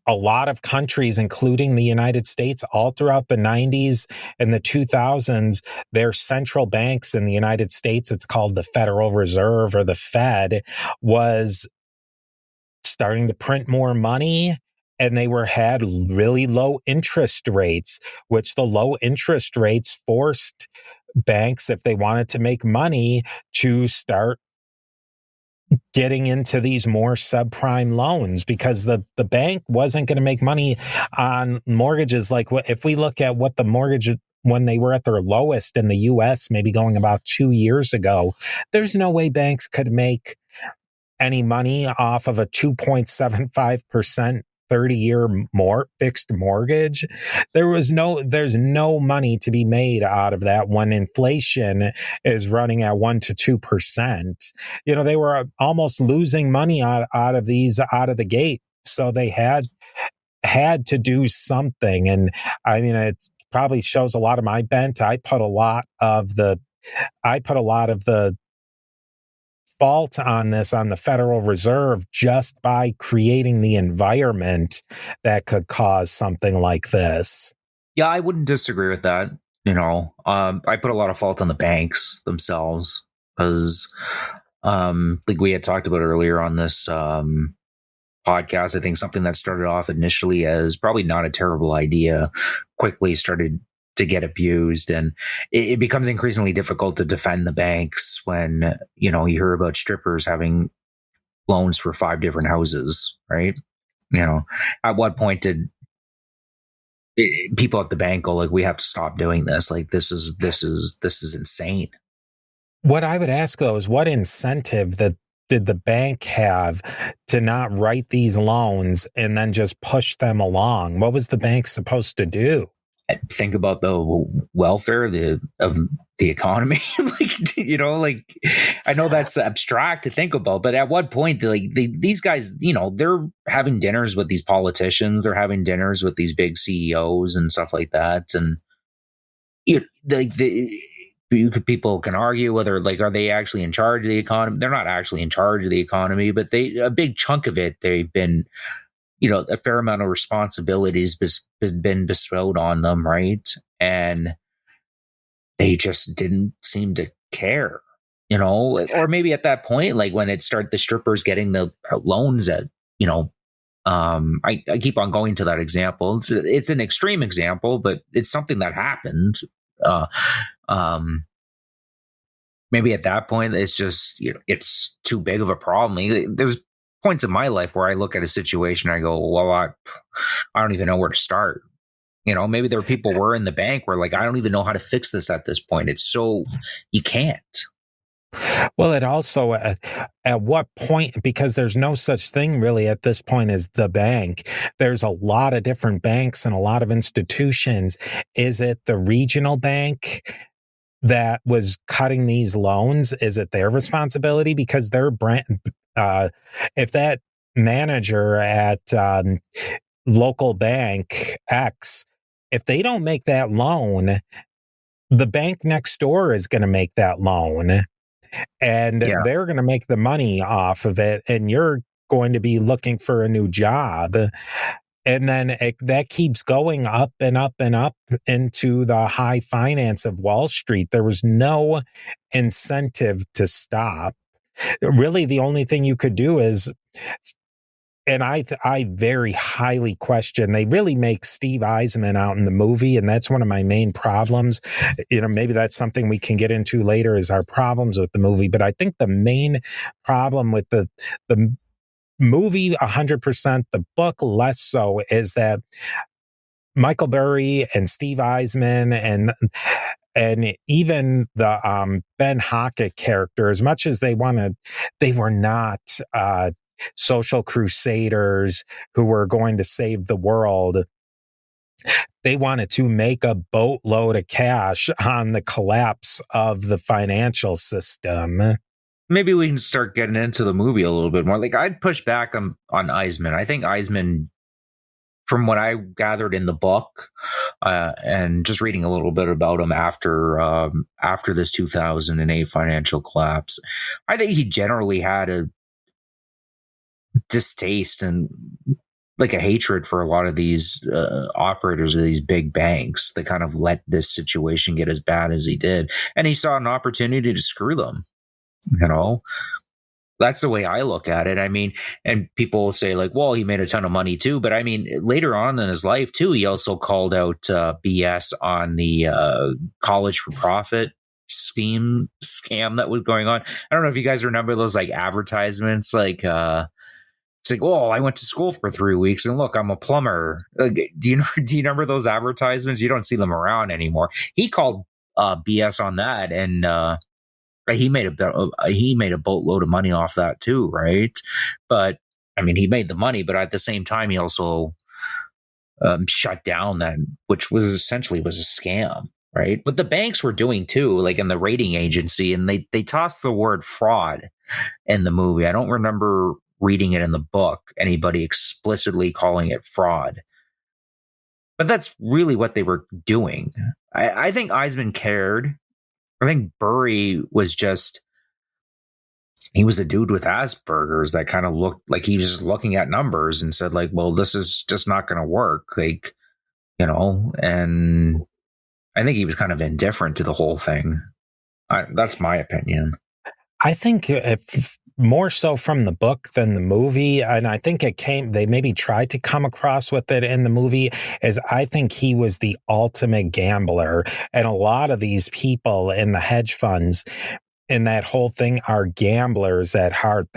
a lot of countries, including the United States, all throughout the 90s and the 2000s, their central banks in the United States, it's called the Federal Reserve or the Fed, was starting to print more money. And they had really low interest rates, which the low interest rates forced banks, if they wanted to make money, to start getting into these more subprime loans, because the bank wasn't going to make money on mortgages. Like, if we look at what the mortgage, when they were at their lowest in the US, maybe going about 2 years ago, there's no way banks could make any money off of a 2.75% 30-year more fixed mortgage. There's no money to be made out of that when inflation is running at 1% to 2%. They were almost losing money out of these out of the gate. So they had to do something. And I mean, it probably shows a lot of my bent. I put a lot of the fault on this on the Federal Reserve, just by creating the environment that could cause something like this. Yeah, I wouldn't disagree with that. I put a lot of fault on the banks themselves, because like we had talked about earlier on this podcast, I think something that started off initially as probably not a terrible idea quickly started to get abused, and it becomes increasingly difficult to defend the banks when you hear about strippers having loans for 5 different houses, right? At what point did people at the bank go, like, we have to stop doing this? Like, this is insane. What I would ask, though, is what incentive did the bank have to not write these loans and then just push them along? What was the bank supposed to do? Think about the welfare of the economy. I know that's abstract to think about, but at what point, these guys, they're having dinners with these politicians, they're having dinners with these big CEOs and stuff like that, and people can argue whether, are they actually in charge of the economy? They're not actually in charge of the economy, but a big chunk of it, they've been, a fair amount of responsibilities has been bestowed on them, right? And they just didn't seem to care, or maybe at that point, like when it started, the strippers getting the loans at, I keep on going to that example. It's an extreme example, but it's something that happened. Maybe at that point, it's just, it's too big of a problem. There's points in my life where I look at a situation and I go, well, I don't even know where to start. Maybe there are people were in the bank where, like, I don't even know how to fix this at this point. It's so, you can't. Well, it also, at what point, because there's no such thing really at this point as the bank. There's a lot of different banks and a lot of institutions. Is it the regional bank that was cutting these loans? Is it their responsibility? Because their brand, if that manager at local bank X, if they don't make that loan, the bank next door is going to make that loan, and they're going to make the money off of it, and you're going to be looking for a new job. And then that keeps going up and up and up into the high finance of Wall Street. There was no incentive to stop. really the only thing you could do is, and I very highly question, they really make Steve Eisman out in the movie, and that's one of my main problems. Maybe that's something we can get into later, is our problems with the movie. But I think the main problem with the movie 100%, the book less so, is that Michael Burry and Steve Eisman and even the Ben Hockett character, as much as they were not social crusaders who were going to save the world. They wanted to make a boatload of cash on the collapse of the financial system. Maybe we can start getting into the movie a little bit more. Like, I'd push back on Eisman. I think Eisman, from what I gathered in the book, and just reading a little bit about him after this 2008 financial collapse, I think he generally had a distaste and like a hatred for a lot of these operators of these big banks that kind of let this situation get as bad as he did. And he saw an opportunity to screw them. That's the way I look at it. I mean, and people will say like, well, he made a ton of money too. But I mean, later on in his life too, he also called out BS on the college for profit scam that was going on. I don't know if you guys remember those like advertisements, like it's like, oh, I went to school for 3 weeks and look, I'm a plumber. Do you remember those advertisements? You don't see them around anymore. He called BS on that, and he made a boatload of money off that too, right? But I mean, he made the money, but at the same time, he also shut down that, which was essentially a scam, right? But the banks were doing too, like in the rating agency, and they tossed the word fraud in the movie. I don't remember reading it in the book, anybody explicitly calling it fraud. But that's really what they were doing. I think Eisman cared. I think Burry was he was a dude with Asperger's that kind of looked like he was just looking at numbers and said like, well, this is just not going to work. Like, and I think he was kind of indifferent to the whole thing. That's my opinion. I think if more so from the book than the movie, and I think they maybe tried to come across with it in the movie, is I think he was the ultimate gambler. And a lot of these people in the hedge funds in that whole thing are gamblers at heart.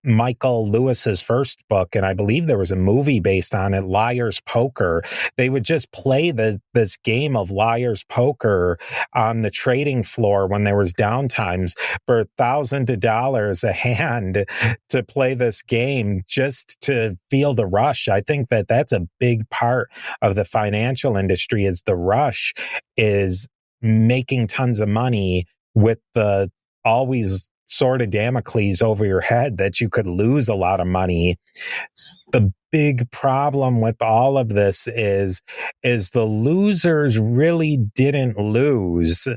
Michael Lewis's first book, and I believe there was a movie based on it, Liar's Poker. They would just play this game of Liar's Poker on the trading floor when there was downtimes for thousands of dollars a hand to play this game just to feel the rush. I think that's a big part of the financial industry, is the rush is making tons of money with the always sword of Damocles over your head that you could lose a lot of money. The big problem with all of this is the losers really didn't lose.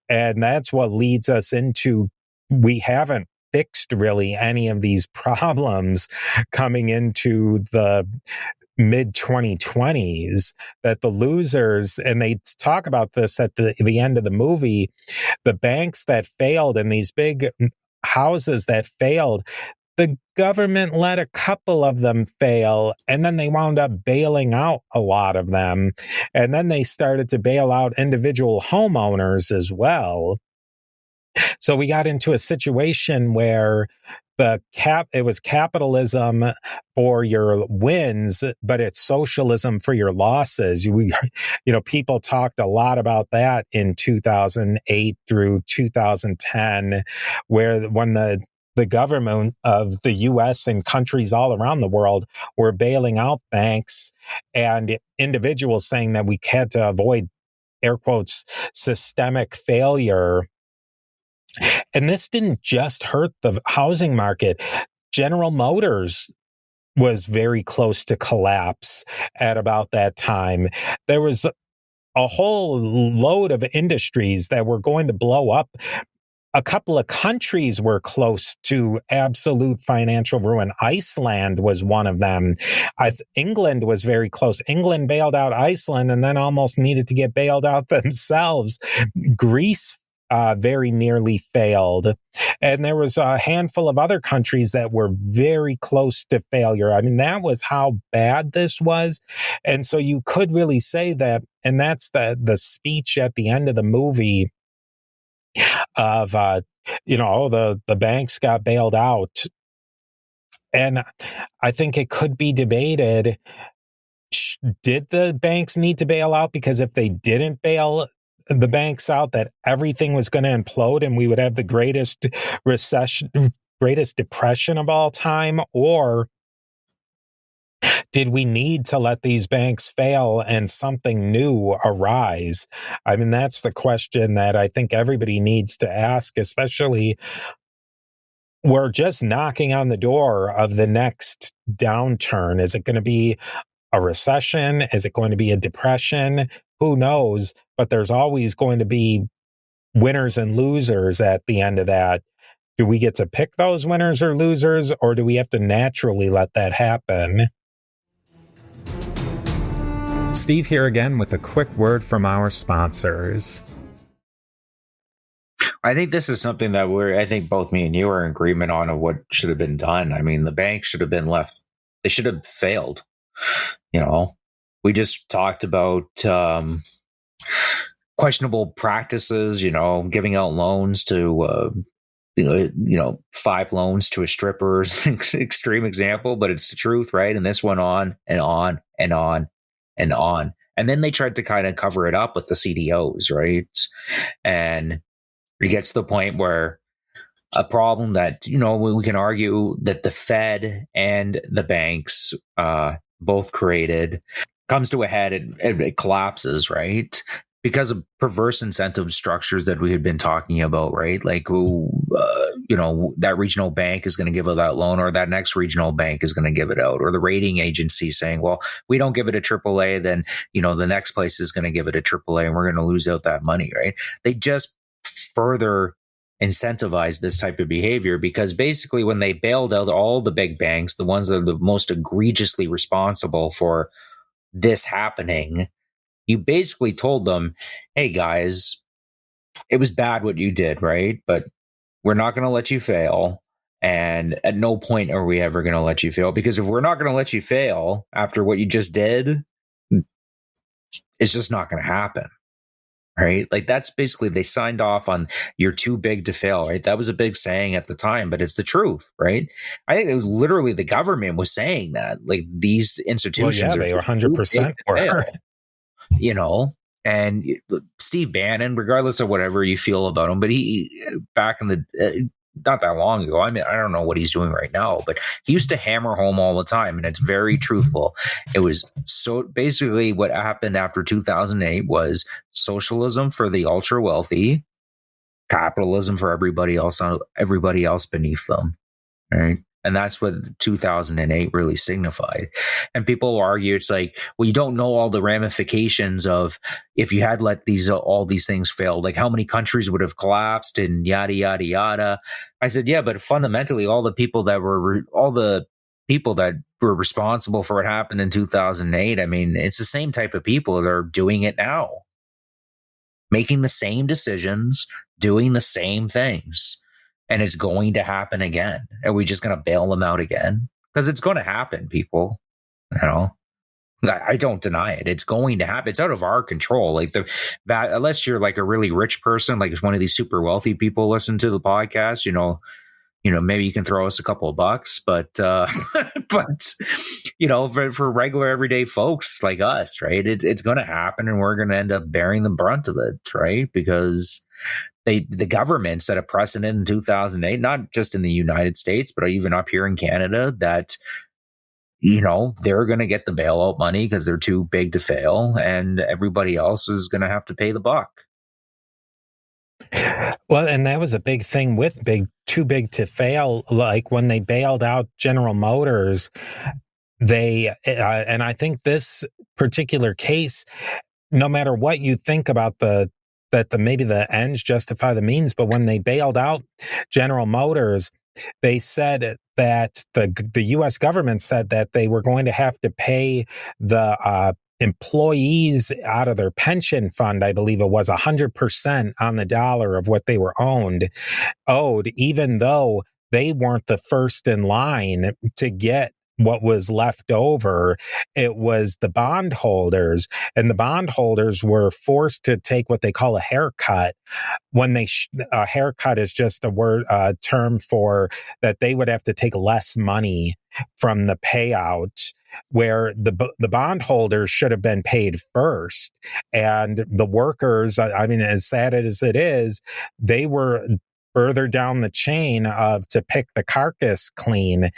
And that's what leads us into, we haven't fixed really any of these problems coming into the mid 2020s, that the losers, and they talk about this at the end of the movie, the banks that failed and these big houses that failed, the government let a couple of them fail, and then they wound up bailing out a lot of them. And then they started to bail out individual homeowners as well. So we got into a situation where it was capitalism for your wins, but it's socialism for your losses. People talked a lot about that in 2008 through 2010, when the government of the U.S. and countries all around the world were bailing out banks, and individuals saying that we had to avoid, air quotes, systemic failure. And this didn't just hurt the housing market. General Motors was very close to collapse at about that time. There was a whole load of industries that were going to blow up. A couple of countries were close to absolute financial ruin. Iceland was one of them. England was very close. England bailed out Iceland and then almost needed to get bailed out themselves. Greece very nearly failed. And there was a handful of other countries that were very close to failure. I mean, that was how bad this was. And so you could really say that, and that's the speech at the end of the movie of, the banks got bailed out. And I think it could be debated, did the banks need to bail out? Because if they didn't bail the banks out, that everything was going to implode and we would have the greatest recession, greatest depression of all time? Or did we need to let these banks fail and something new arise? I mean, that's the question that I think everybody needs to ask, especially we're just knocking on the door of the next downturn. Is it going to be a recession? Is it going to be a depression? Who knows? But there's always going to be winners and losers at the end of that. Do we get to pick those winners or losers, or do we have to naturally let that happen? Steve here again with a quick word from our sponsors. I think this is something that I think both me and you are in agreement on of what should have been done. I mean, the bank should have been left. They should have failed. We just talked about questionable practices, giving out loans to, 5 loans to a stripper is an extreme example, but it's the truth, right? And this went on and on and on and on. And then they tried to kind of cover it up with the CDOs, right? And it gets to the point where a problem that, we can argue that the Fed and the banks both created comes to a head, it collapses, right? Because of perverse incentive structures that we had been talking about, right? Like, that regional bank is going to give it that loan, or that next regional bank is going to give it out, or the rating agency saying, well, we don't give it a AAA, then, the next place is going to give it a AAA and we're going to lose out that money, right? They just further incentivize this type of behavior, because basically when they bailed out all the big banks, the ones that are the most egregiously responsible for this happening, you basically told them, hey guys, it was bad what you did, right? But we're not going to let you fail. And at no point are we ever going to let you fail, because if we're not going to let you fail after what you just did, it's just not going to happen. Right? Like, that's basically, they signed off on, you're too big to fail, right? That was a big saying at the time, but it's the truth, right? I think it was literally the government was saying that, like, these institutions they were 100% and Steve Bannon, regardless of whatever you feel about him, but he, back in the, not that long ago, I mean, I don't know what he's doing right now, but he used to hammer home all the time, and it's very truthful. It was so basically what happened after 2008 was socialism for the ultra wealthy, capitalism for everybody else beneath them, right? And that's what 2008 really signified. And people argue, it's like, well, you don't know all the ramifications of if you had let all these things fail, like how many countries would have collapsed and yada, yada, yada. I said, yeah, but fundamentally, all the people that were responsible for what happened in 2008, I mean, it's the same type of people that are doing it now, making the same decisions, doing the same things. And it's going to happen again. Are we just going to bail them out again? Because it's going to happen, people. I don't deny it. It's going to happen. It's out of our control. Like, unless you're like a really rich person, like one of these super wealthy people listen to the podcast, maybe you can throw us a couple of bucks, but for regular everyday folks like us, right? It's going to happen, and we're going to end up bearing the brunt of it, right? Because the government set a precedent in 2008, not just in the United States, but even up here in Canada, that, they're going to get the bailout money because they're too big to fail, and everybody else is going to have to pay the buck. Well, and that was a big thing with too big to fail. Like when they bailed out General Motors, and I think this particular case, no matter what you think about maybe the ends justify the means, but when they bailed out General Motors, they said that the U.S. government said that they were going to have to pay the employees out of their pension fund, I believe it was 100% on the dollar of what they were owed, even though they weren't the first in line to get what was left over. It was the bondholders, and the bondholders were forced to take what they call a haircut. When a haircut is just a term for that they would have to take less money from the payout, where the bondholders should have been paid first, and the workers, I mean, as sad as it is, they were further down the chain of to pick the carcass clean.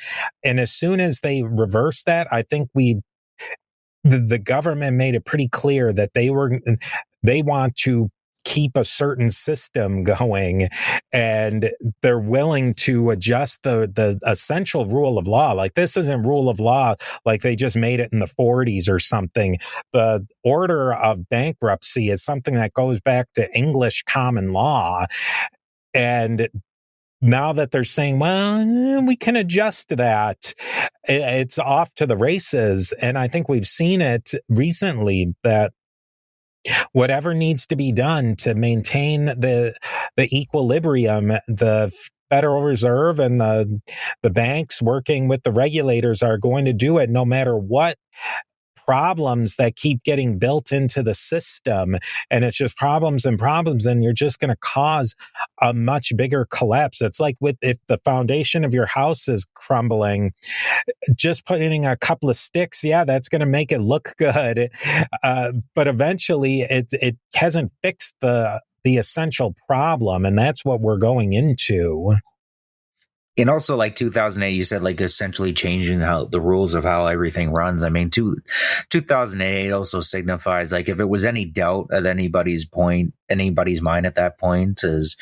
And as soon as they reversed that, I think the government made it pretty clear that they want to keep a certain system going, and they're willing to adjust the essential rule of law. Like, this isn't rule of law like they just made it in the 40s or something. The order of bankruptcy is something that goes back to English common law. And now that they're saying, well, we can adjust that, it's off to the races. And I think we've seen it recently that whatever needs to be done to maintain the equilibrium, the Federal Reserve and the banks working with the regulators are going to do it, no matter what problems that keep getting built into the system. And it's just problems and problems, and you're just going to cause a much bigger collapse. It's like if the foundation of your house is crumbling, just putting a couple of sticks, that's going to make it look good. But eventually it hasn't fixed the essential problem. And that's what we're going into. And also, like 2008, you said, like, essentially changing how the rules of how everything runs. I mean, 2008 also signifies, like, if it was any doubt at anybody's mind at that point, is,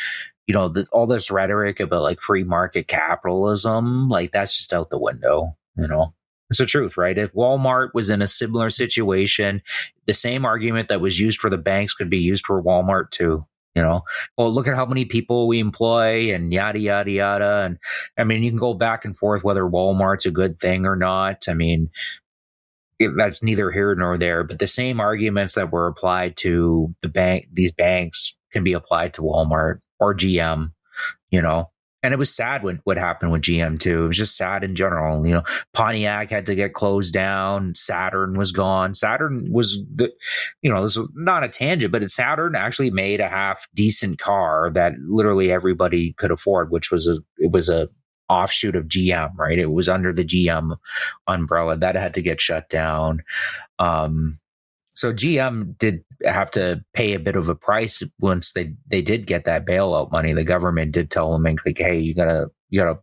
all this rhetoric about, like, free market capitalism, like, that's just out the window. It's the truth, right? If Walmart was in a similar situation, the same argument that was used for the banks could be used for Walmart too. Well, look at how many people we employ and yada, yada, yada. And I mean, you can go back and forth whether Walmart's a good thing or not. I mean, that's neither here nor there, but the same arguments that were applied to these banks can be applied to Walmart or GM, And it was sad what happened with GM too. It was just sad in general. Pontiac had to get closed down. Saturn was gone. Saturn was this is not a tangent, but Saturn actually made a half decent car that literally everybody could afford, which was a offshoot of GM, right? It was under the GM umbrella that had to get shut down. So GM did have to pay a bit of a price once they did get that bailout money. The government did tell them, like, hey, you gotta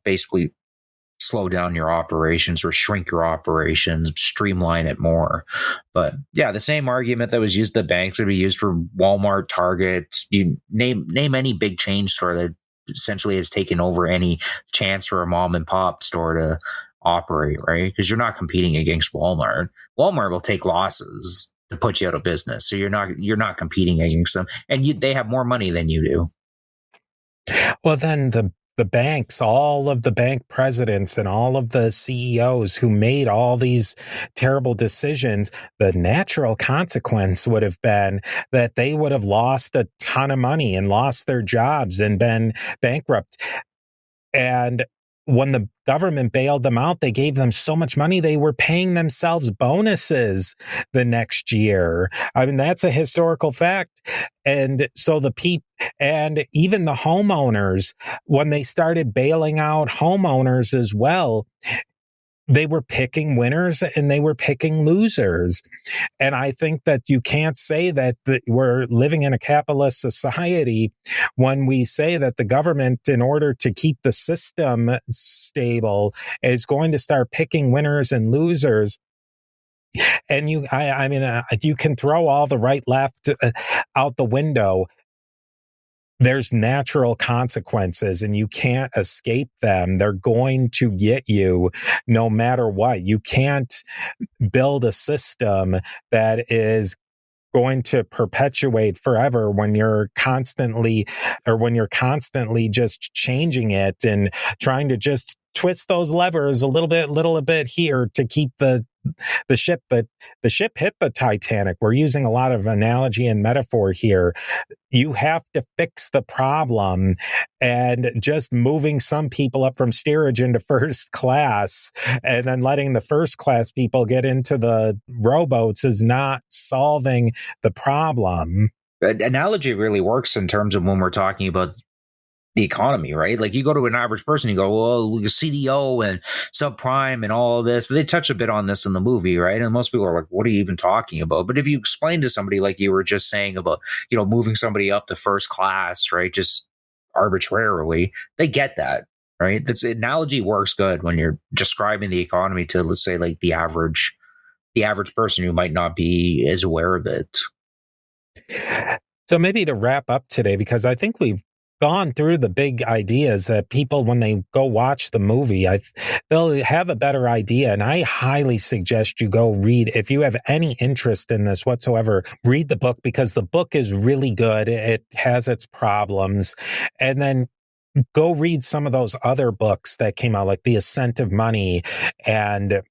basically slow down your operations or shrink your operations, streamline it more. But yeah, the same argument that was used the banks would be used for Walmart, Target. You name any big chain store that essentially has taken over any chance for a mom and pop store to operate, right? Because you're not competing against Walmart. Walmart will take losses to put you out of business. So you're not competing against them, and they have more money than you do. Well, then the banks, all of the bank presidents and all of the CEOs who made all these terrible decisions, the natural consequence would have been that they would have lost a ton of money and lost their jobs and been bankrupt. And when the government bailed them out, they gave them so much money, they were paying themselves bonuses the next year. I mean, that's a historical fact. And so and even the homeowners, when they started bailing out homeowners as well, they were picking winners and they were picking losers. And I think that you can't say that we're living in a capitalist society when we say that the government, in order to keep the system stable, is going to start picking winners and losers. And you can throw all the right, left out the window. There's natural consequences and you can't escape them. They're going to get you no matter what. You can't build a system that is going to perpetuate forever when you're constantly just changing it and trying to just twist those levers a little bit here to keep the ship, but the ship hit the Titanic. We're using a lot of analogy and metaphor here. You have to fix the problem, and just moving some people up from steerage into first class and then letting the first class people get into the rowboats is not solving the problem. Analogy really works in terms of when we're talking about the economy, right? Like you go to an average person, you go, well, CDO and subprime and all of this. They touch a bit on this in the movie, right? And most people are like, what are you even talking about? But if you explain to somebody, like you were just saying about, moving somebody up to first class, right? Just arbitrarily, they get that, right? This analogy works good when you're describing the economy to, let's say, like the average person who might not be as aware of it. So maybe to wrap up today, because I think we've gone through the big ideas that people, when they go watch the movie, they'll have a better idea. And I highly suggest you go read, if you have any interest in this whatsoever, read the book, because the book is really good. It has its problems. And then go read some of those other books that came out, like The Ascent of Money and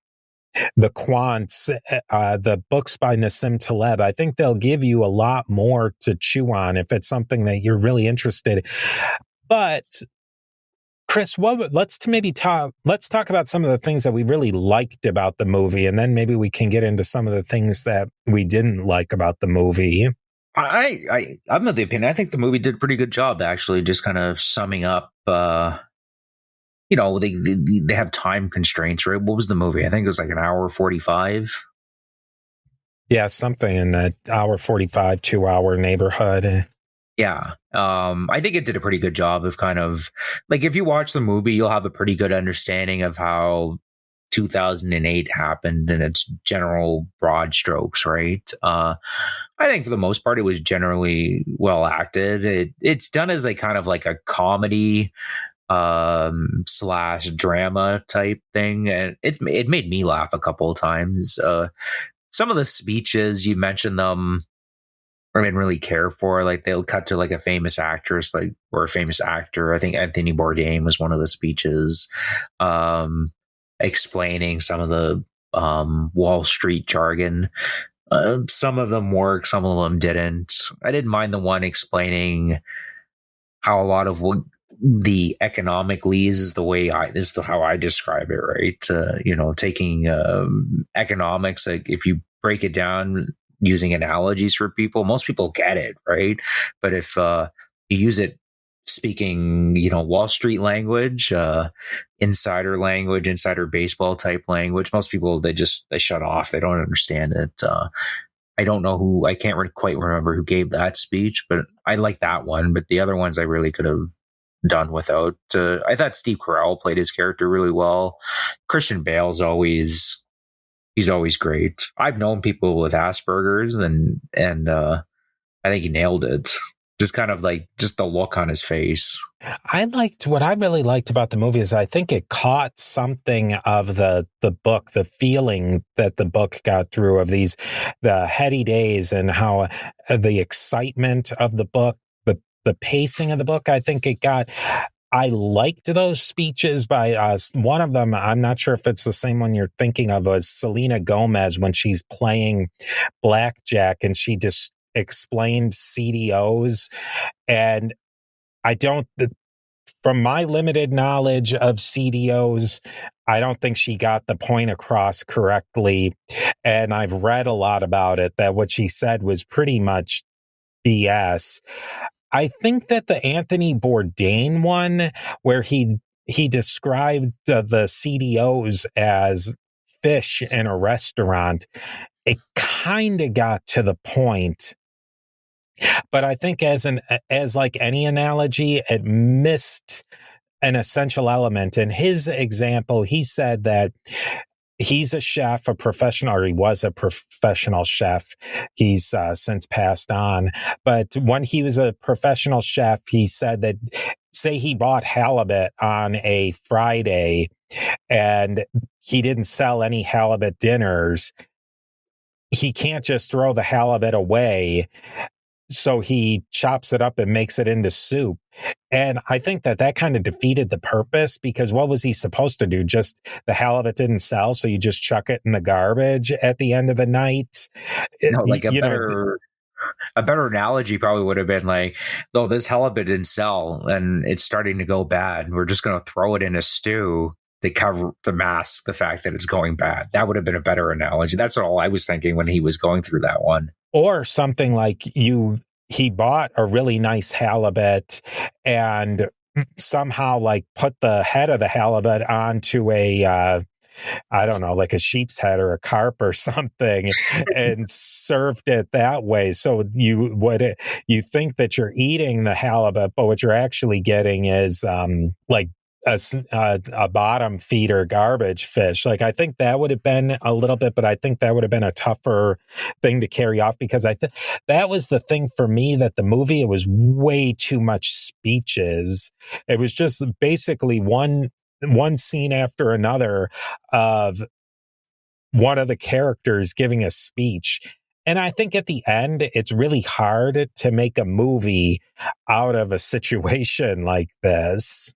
the Quants, the books by Nassim Taleb. I think they'll give you a lot more to chew on if it's something that you're really interested in. But Chris, let's talk about some of the things that we really liked about the movie, and then maybe we can get into some of the things that we didn't like about the movie. I'm of the opinion, I think the movie did a pretty good job, actually, just kind of summing up. They have time constraints, right? What was the movie? I think it was like an hour 45. Yeah, something in that hour 45, 2 hour neighborhood. Yeah. I think it did a pretty good job of kind of, like, if you watch the movie, you'll have a pretty good understanding of how 2008 happened in its general broad strokes, right? I think for the most part, it was generally well acted. It's done as a kind of like a comedy / drama type thing, and it made me laugh a couple of times. Some of the speeches, you mentioned them, I didn't really care for. Like, they'll cut to like a famous actress, like, or a famous actor. I think Anthony Bourdain was one of the speeches, explaining some of the Wall Street jargon. Some of them worked, some of them didn't. I didn't mind the one explaining how a lot of what the economic lees is how I describe it, right? Taking economics, like, if you break it down using analogies for people, most people get it, right? But if you use it speaking, Wall Street language, insider baseball type language, most people, they shut off. They don't understand it. I don't know I can't quite remember who gave that speech, but I like that one. But the other ones I really could have done without. I thought Steve Carell played his character really well. Christian Bale's he's always great. I've known people with Asperger's, and I think he nailed it. Just kind of like, just the look on his face. What I really liked about the movie is I think it caught something of the book, the feeling that the book got through of the heady days, and how the excitement of the book, the pacing of the book, I think it got. I liked those speeches by one of them. I'm not sure if it's the same one you're thinking of, was Selena Gomez when she's playing blackjack, and she just explained CDOs. And from my limited knowledge of CDOs, I don't think she got the point across correctly. And I've read a lot about it, that what she said was pretty much BS. I think that the Anthony Bourdain one, where he described the CDOs as fish in a restaurant, it kind of got to the point. But I think as like any analogy, it missed an essential element. In his example, he said that he's a chef, or he was a professional chef. He's since passed on. But when he was a professional chef, he said that, say he bought halibut on a Friday and he didn't sell any halibut dinners, he can't just throw the halibut away. so he chops it up and makes it into soup. And I think that kind of defeated the purpose, because what was he supposed to do? Just the halibut didn't sell, so you just chuck it in the garbage at the end of the night. No, like a better analogy probably would have been like, though this halibut didn't sell and it's starting to go bad, we're just going to throw it in a stew to mask the fact that it's going bad. That would have been a better analogy. That's all I was thinking when he was going through that one. Or something like he bought a really nice halibut and somehow like put the head of the halibut onto a I don't know, like a sheep's head or a carp or something, and served it that way. So you think that you're eating the halibut, but what you're actually getting is like a bottom feeder garbage fish. Like, I think that would have been a little bit, but I think that would have been a tougher thing to carry off, because I think that was the thing for me, that the movie, it was way too much speeches. It was just basically one scene after another of one of the characters giving a speech. And I think at the end, it's really hard to make a movie out of a situation like this.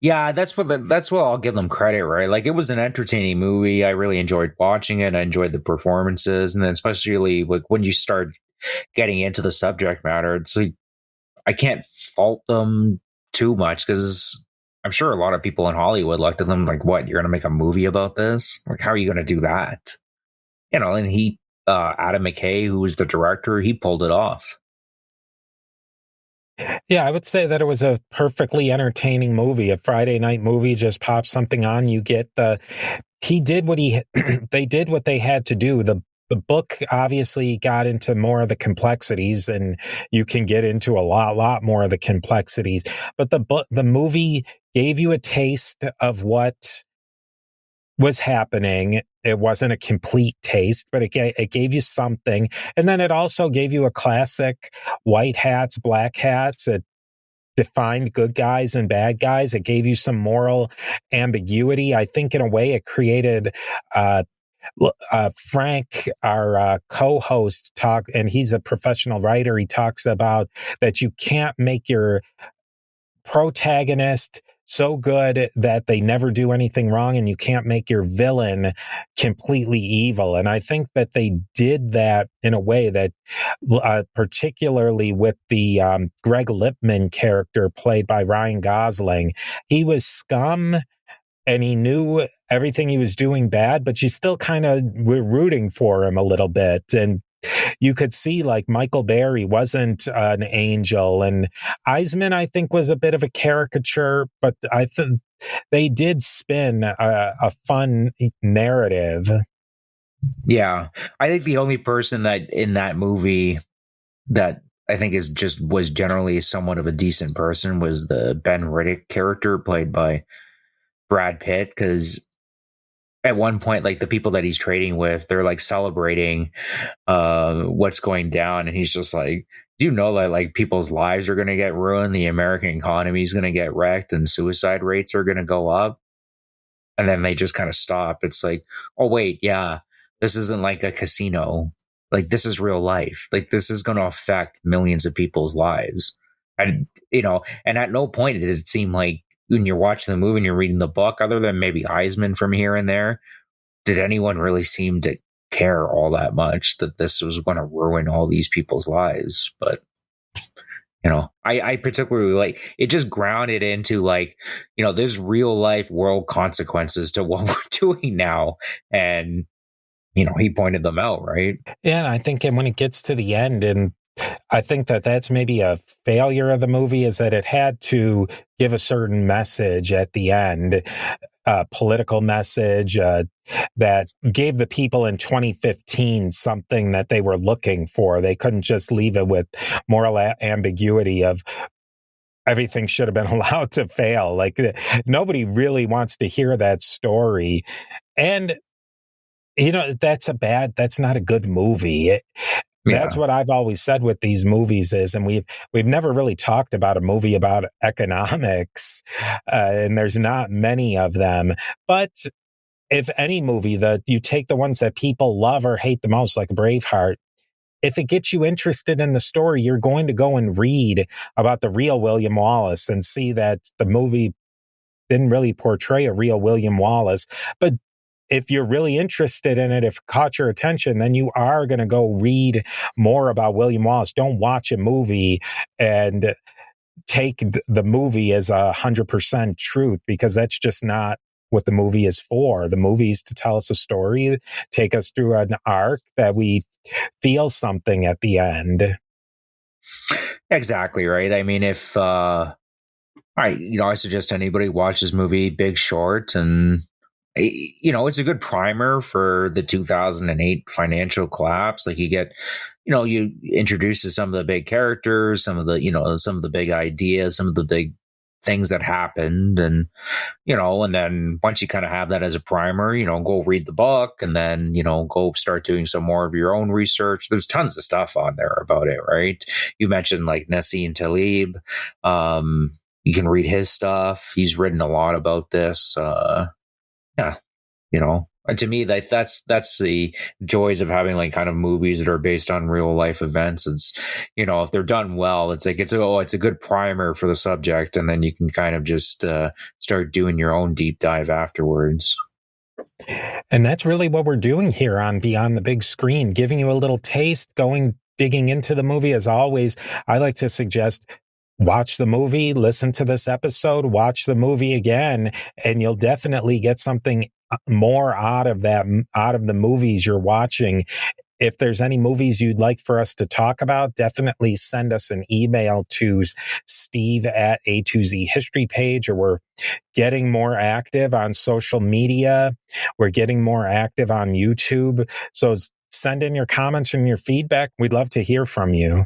Yeah, that's what I'll give them credit, right? Like, it was an entertaining movie. I really enjoyed watching it. I enjoyed the performances, and then especially like when you start getting into the subject matter, it's like I can't fault them too much, because I'm sure a lot of people in Hollywood looked at them like, "What? You're going to make a movie about this? Like, how are you going to do that?" You know, and Adam McKay, who was the director, he pulled it off. Yeah, I would say that it was a perfectly entertaining movie, a Friday night movie. Just pop something on, you get he did what they did what they had to do. The book obviously got into more of the complexities, and you can get into a lot more of the complexities. But the movie gave you a taste of what was happening. It wasn't a complete taste, but it gave you something. And then it also gave you a classic white hats, black hats. It defined good guys and bad guys. It gave you some moral ambiguity. I think in a way it created Frank, our co-host, and he's a professional writer. He talks about that you can't make your protagonist so good that they never do anything wrong, and you can't make your villain completely evil. And I think that they did that in a way that, particularly with the Greg Lipman character played by Ryan Gosling, he was scum, and he knew everything he was doing bad, but you still kind of were rooting for him a little bit. And you could see like Michael Berry wasn't an angel, and Eisman, I think, was a bit of a caricature, but I think they did spin a fun narrative. Yeah. I think the only person that in that movie that I think was generally somewhat of a decent person was the Ben Riddick character played by Brad Pitt, because at one point, like, the people that he's trading with, they're like celebrating what's going down, and he's just like, do you know that like people's lives are going to get ruined, the American economy is going to get wrecked, and suicide rates are going to go up? And then they just kind of stop. It's like, oh wait, yeah, this isn't like a casino. Like, this is real life. Like, this is going to affect millions of people's lives. And and at no point did it seem like, when you're watching the movie and you're reading the book, other than maybe Eisman from here and there, did anyone really seem to care all that much that this was going to ruin all these people's lives? But, I particularly like it, just grounded into like, there's real life world consequences to what we're doing now. And, he pointed them out, right? Yeah, and I think when it gets to the end, and I think that that's maybe a failure of the movie, is that it had to give a certain message at the end, a political message that gave the people in 2015 something that they were looking for. They couldn't just leave it with moral ambiguity of everything should have been allowed to fail. Like, nobody really wants to hear that story. And, that's not a good movie. That's what I've always said with these movies and we've never really talked about a movie about economics, and there's not many of them. But if any movie, that you take the ones that people love or hate the most, like Braveheart, if it gets you interested in the story, you're going to go and read about the real William Wallace and see that the movie didn't really portray a real William Wallace. But if you're really interested in it, if it caught your attention, then you are going to go read more about William Wallace. Don't watch a movie and take the movie as 100% truth, because that's just not what the movie is for. The movie is to tell us a story, take us through an arc that we feel something at the end. Exactly right. I mean, if I suggest anybody watch this movie, Big Short, and it's a good primer for the 2008 financial collapse. Like, you get, you introduce to some of the big characters, some of the big ideas, some of the big things that happened. And, and then once you kind of have that as a primer, go read the book, and then, go start doing some more of your own research. There's tons of stuff on there about it, right? You mentioned like Nassim Taleb. You can read his stuff. He's written a lot about this. Yeah, and to me, that's the joys of having like kind of movies that are based on real life events. It's, if they're done well, it's like, it's a good primer for the subject, and then you can kind of just start doing your own deep dive afterwards. And that's really what we're doing here on Beyond the Big Screen, giving you a little taste, digging into the movie. As always, I like to suggest, watch the movie, listen to this episode, watch the movie again, and you'll definitely get something more out of the movies you're watching. If there's any movies you'd like for us to talk about, definitely send us an email to steve@A2Z History page, or we're getting more active on social media. We're getting more active on YouTube. So send in your comments and your feedback. We'd love to hear from you.